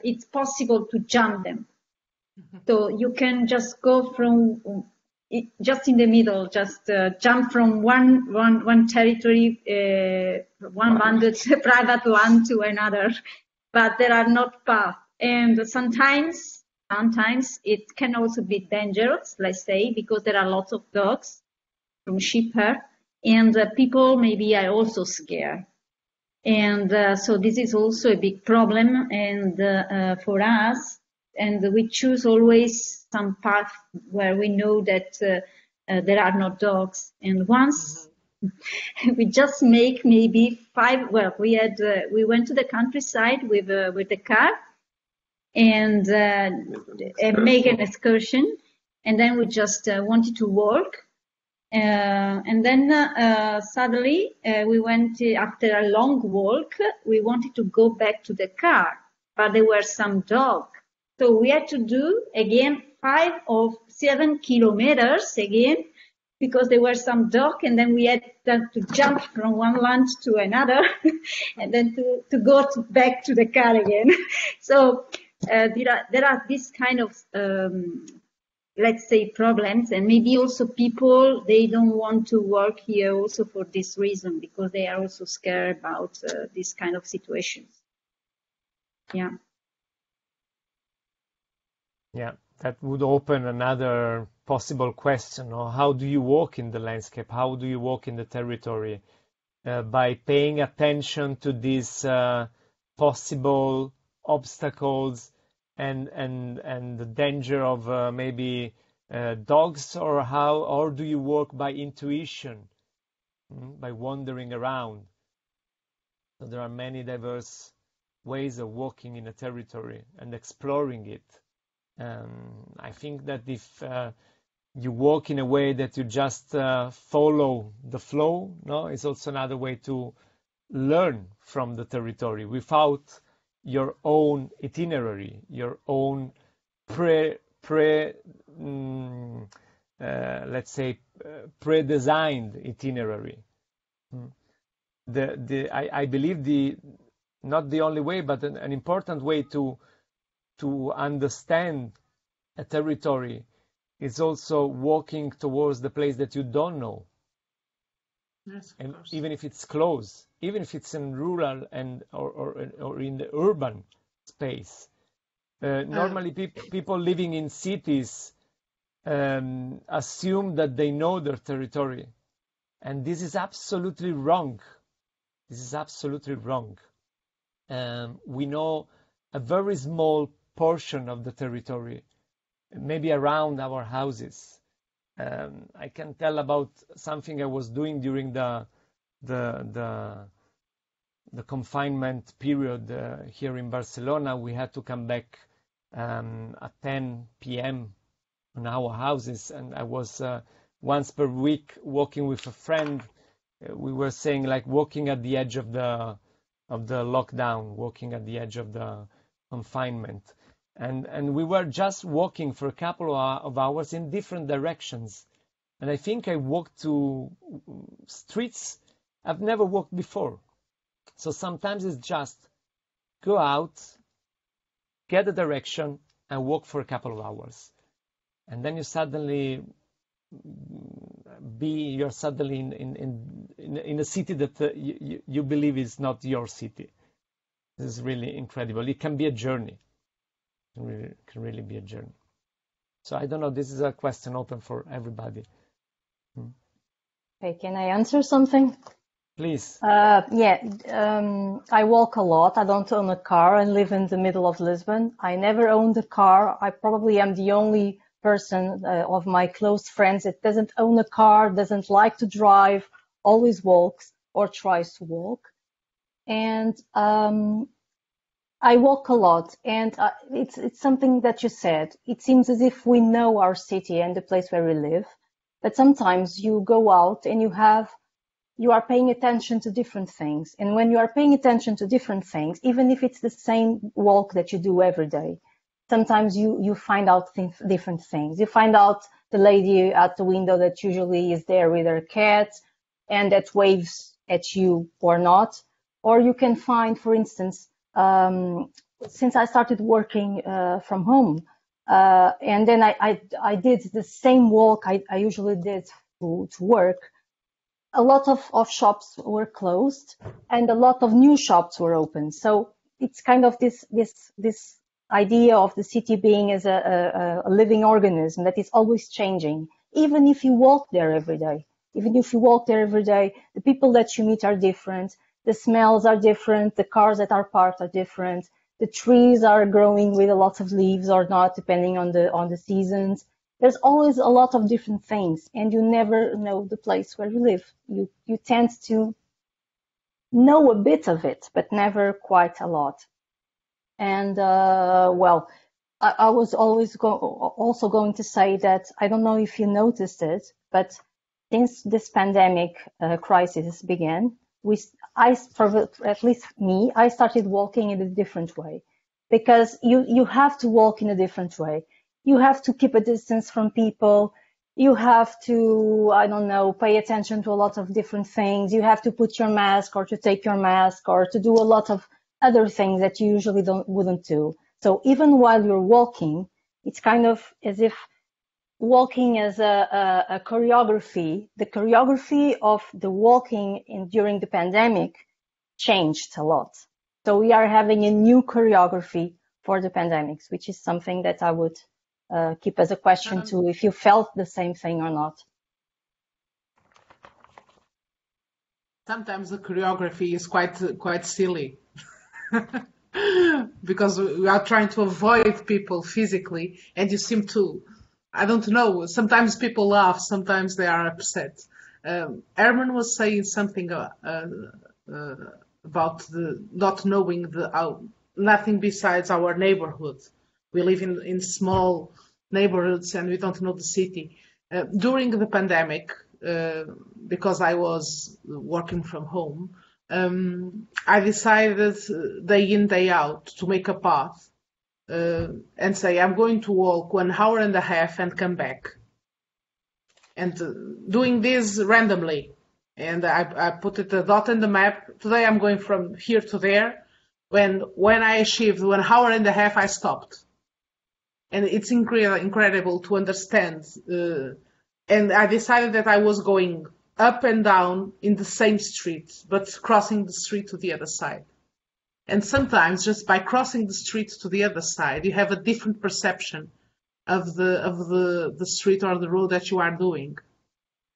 it's possible to jump them. So you can just go from, just in the middle, just jump from one territory, one landed private land to another, but there are not paths. And sometimes it can also be dangerous, let's say, because there are lots of dogs from shepherd, and people maybe are also scared. And so this is also a big problem, and for us, and we choose always some path where we know that there are no dogs. And once we just make maybe 5. Well, we went to the countryside with the car and make an excursion, and then we just wanted to walk. And then suddenly we went, after a long walk, we wanted to go back to the car, but there were some dogs. So we had to do again 5 or 7 kilometers again, because there were some dogs, and then we had to jump from one land to another, and then to go back to the car again. So there are this kind of let's say problems, and maybe also people, they don't want to work here also for this reason, because they are also scared about this kind of situations. Yeah. Yeah, that would open another possible question. Or how do you walk in the landscape? How do you walk in the territory? By paying attention to these possible obstacles and the danger of maybe dogs, or do you walk by intuition, by wandering around? So there are many diverse ways of walking in a territory and exploring it. I think that if you walk in a way that you just follow the flow, it's also another way to learn from the territory without your own itinerary, your own let's say pre-designed itinerary. I believe not the only way, but an important way to understand a territory is also walking towards the place that you don't know. Yes, and even if it's close, even if it's in rural or in the urban space. Normally people living in cities assume that they know their territory, and this is absolutely wrong. This is absolutely wrong. We know a very small portion of the territory, maybe around our houses. I can tell about something I was doing during the confinement period here in Barcelona. We had to come back at 10 p.m. on our houses, and I was once per week walking with a friend. We were saying, like, walking at the edge of the lockdown, walking at the edge of the confinement. And we were just walking for a couple of hours in different directions. And I think I walked to streets I've never walked before. So sometimes it's just go out, get a direction, and walk for a couple of hours. And then you suddenly you're suddenly in a city that you believe is not your city. This is really incredible. It can be a journey. It can really be a journey. So I don't know, this is a question open for everybody. Okay, can I answer something? Please. I walk a lot. I don't own a car and live in the middle of Lisbon. I never owned a car. I probably am the only person of my close friends that doesn't own a car, doesn't like to drive, always walks or tries to walk. And I walk a lot, and it's something that you said. It seems as if we know our city and the place where we live, but sometimes you go out and you are paying attention to different things. And when you are paying attention to different things, even if it's the same walk that you do every day, sometimes you find out different things. You find out the lady at the window that usually is there with her cat and that waves at you or not. Or you can find, for instance, since I started working from home, and then I did the same walk I usually did to work, a lot of shops were closed and a lot of new shops were open. So it's kind of this idea of the city being as a living organism that is always changing. Even if you walk there every day, the people that you meet are different, the smells are different, the cars that are parked are different, the trees are growing with a lot of leaves or not, depending on the seasons. There's always a lot of different things, and you never know the place where you live. You tend to know a bit of it, but never quite a lot. And well, I was always also going to say that I don't know if you noticed it, but since this pandemic crisis began, at least me, I started walking in a different way, because you have to walk in a different way. You have to keep a distance from people. You have to, I don't know, pay attention to a lot of different things. You have to put your mask or to take your mask or to do a lot of other things that you usually wouldn't do. So even while you're walking, it's kind of as if walking as a choreography. The choreography of the walking during the pandemic changed a lot. So we are having a new choreography for the pandemics, which is something that I would keep as a question too, if you felt the same thing or not. Sometimes the choreography is quite silly because we are trying to avoid people physically, and you seem to, I don't know, sometimes people laugh, sometimes they are upset. Herman was saying something about the not knowing nothing besides our neighborhood. We live in small neighborhoods and we don't know the city. During the pandemic, because I was working from home, I decided day in, day out to make a path and say, I'm going to walk 1 hour and a half and come back. And doing this randomly. And I put a dot in the map. Today I'm going from here to there. When I achieved 1 hour and a half, I stopped. And it's incredible to understand. And I decided that I was going up and down in the same street, but crossing the street to the other side. And sometimes just by crossing the street to the other side, you have a different perception of the street or the road that you are doing.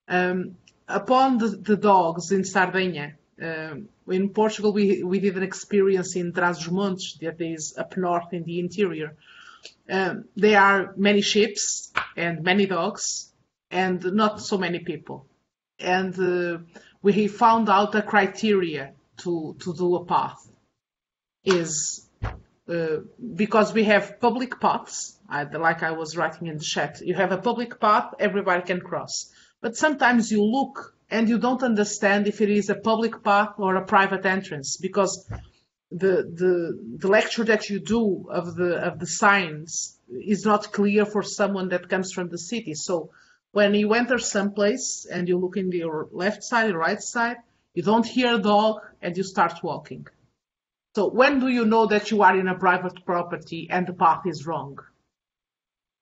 Upon the dogs in Sardinia, in Portugal, we did an experience in Trás-os-Montes, that is up north in the interior. There are many sheep and many dogs and not so many people. And we found out a criteria to do a path is because we have public paths, like I was writing in the chat. You have a public path, everybody can cross. But sometimes you look and you don't understand if it is a public path or a private entrance, because the lecture that you do of the signs is not clear for someone that comes from the city. So when you enter someplace and you look in your left side, right side, you don't hear a dog and you start walking. So when do you know that you are in a private property and the path is wrong?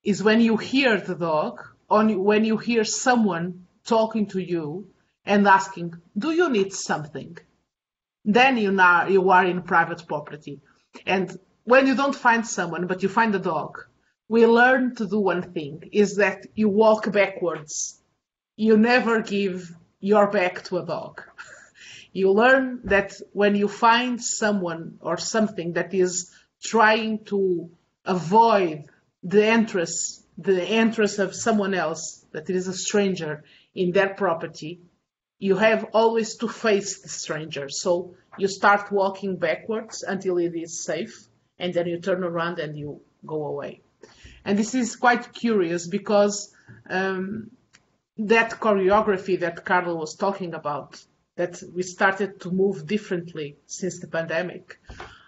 Is when you hear the dog, or when you hear someone talking to you and asking, do you need something? Then you are in private property. And when you don't find someone, but you find a dog, we learn to do one thing, is that you walk backwards. You never give your back to a dog. You learn that when you find someone or something that is trying to avoid the entrance of someone else, that is a stranger in their property, you have always to face the stranger. So you start walking backwards until it is safe. and then you turn around and you go away. And this is quite curious because that choreography that Carla was talking about, that we started to move differently since the pandemic.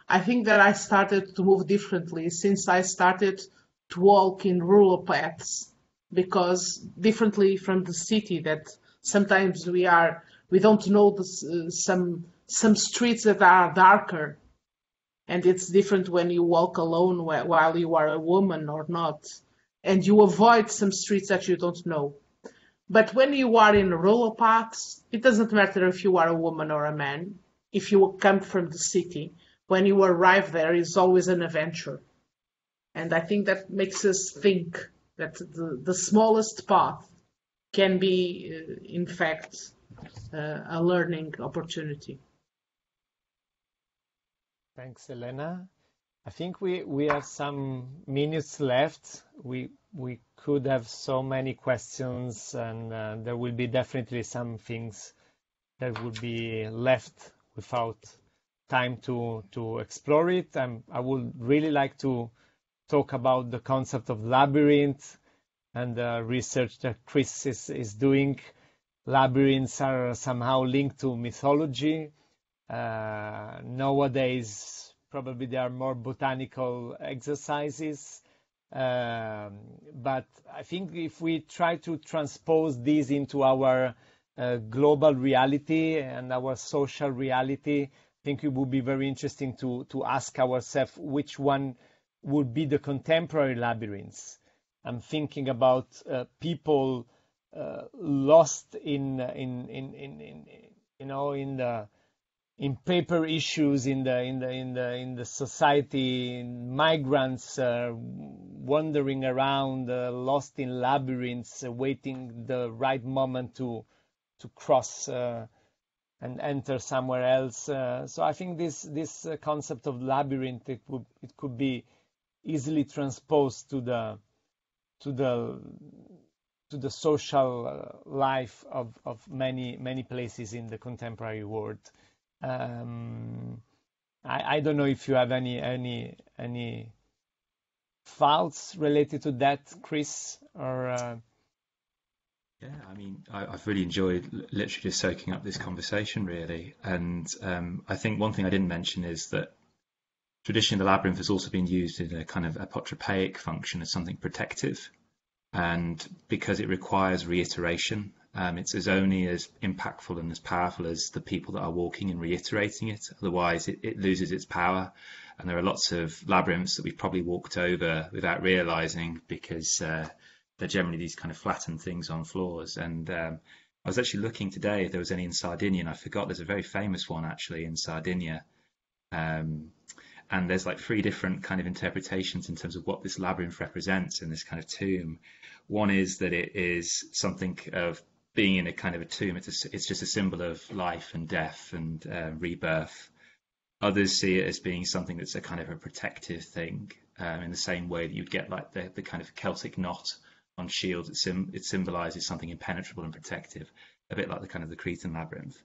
I think that I started to move differently since I started to walk in rural paths, because differently from the city, that sometimes we don't know some streets that are darker, and it's different when you walk alone while you are a woman or not, and you avoid some streets that you don't know. But when you are in rural paths, it doesn't matter if you are a woman or a man. If you come from the city, when you arrive there, it's always an adventure. And I think that makes us think that the smallest path can be, in fact, a learning opportunity. Thanks, Helena. I think we have some minutes left. We could have so many questions, and there will be definitely some things that would be left without time to explore it. I would really like to talk about the concept of labyrinth and the research that Kris is doing. Labyrinths are somehow linked to mythology. Nowadays, probably there are more botanical exercises. But I think if we try to transpose these into our global reality and our social reality, I think it would be very interesting to ask ourselves which one would be the contemporary labyrinths. I'm thinking about people lost in paper issues in the society, migrants wandering around, lost in labyrinths, waiting the right moment to cross and enter somewhere else. So I think this concept of labyrinth, it could be easily transposed to the social life of many places in the contemporary world. I don't know if you have any thoughts related to that, Kris, or. Yeah, I mean, I've really enjoyed literally just soaking up this conversation, really. And I think one thing I didn't mention is that traditionally the labyrinth has also been used in a kind of apotropaic function as something protective. And because it requires reiteration, it's as only as impactful and as powerful as the people that are walking and reiterating it. Otherwise, it loses its power. And there are lots of labyrinths that we've probably walked over without realizing because they're generally these kind of flattened things on floors. And I was actually looking today if there was any in Sardinia, and I forgot there's a very famous one actually in Sardinia. And there's like 3 different kind of interpretations in terms of what this labyrinth represents in this kind of tomb. One is that it is something of being in a kind of a tomb. It's just a symbol of life and death and rebirth. Others see it as being something that's a kind of a protective thing, in the same way that you'd get like the kind of Celtic knot on shields. It symbolizes something impenetrable and protective, a bit like the kind of the Cretan labyrinth.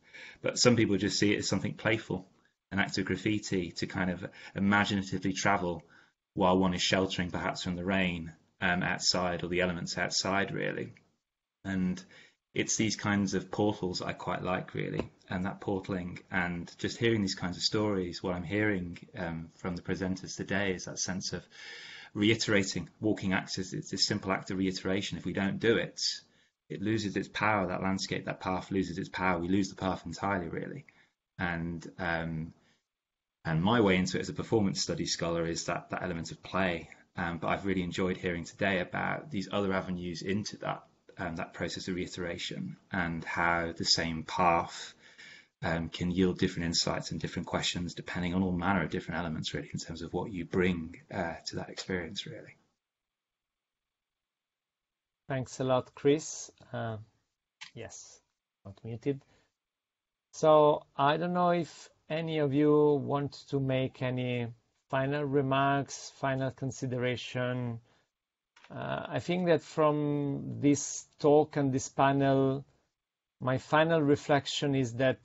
But some people just see it as something playful, an act of graffiti to kind of imaginatively travel while one is sheltering perhaps from the rain outside, or the elements outside, really. And it's these kinds of portals I quite like, really, and that portaling, and just hearing these kinds of stories. What I'm hearing from the presenters today is that sense of reiterating. Walking acts as it's this simple act of reiteration. If we don't do it, it loses its power. That landscape, that path loses its power. We lose the path entirely, really. And my way into it as a performance studies scholar is that element of play. But I've really enjoyed hearing today about these other avenues into that process of reiteration, and how the same path can yield different insights and different questions depending on all manner of different elements, really, in terms of what you bring to that experience, really. Thanks a lot, Kris. Yes, not muted. So I don't know if any of you want to make any final remarks, final consideration. I think that from this talk and this panel, my final reflection is that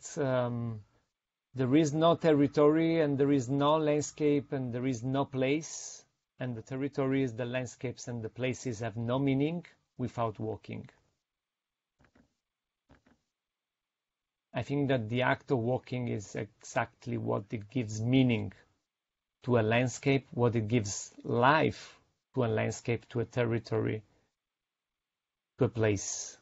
there is no territory, and there is no landscape, and there is no place, and the territories, the landscapes, and the places have no meaning without walking. I think that the act of walking is exactly what it gives meaning to a landscape, what it gives life to a landscape, to a territory, to a place.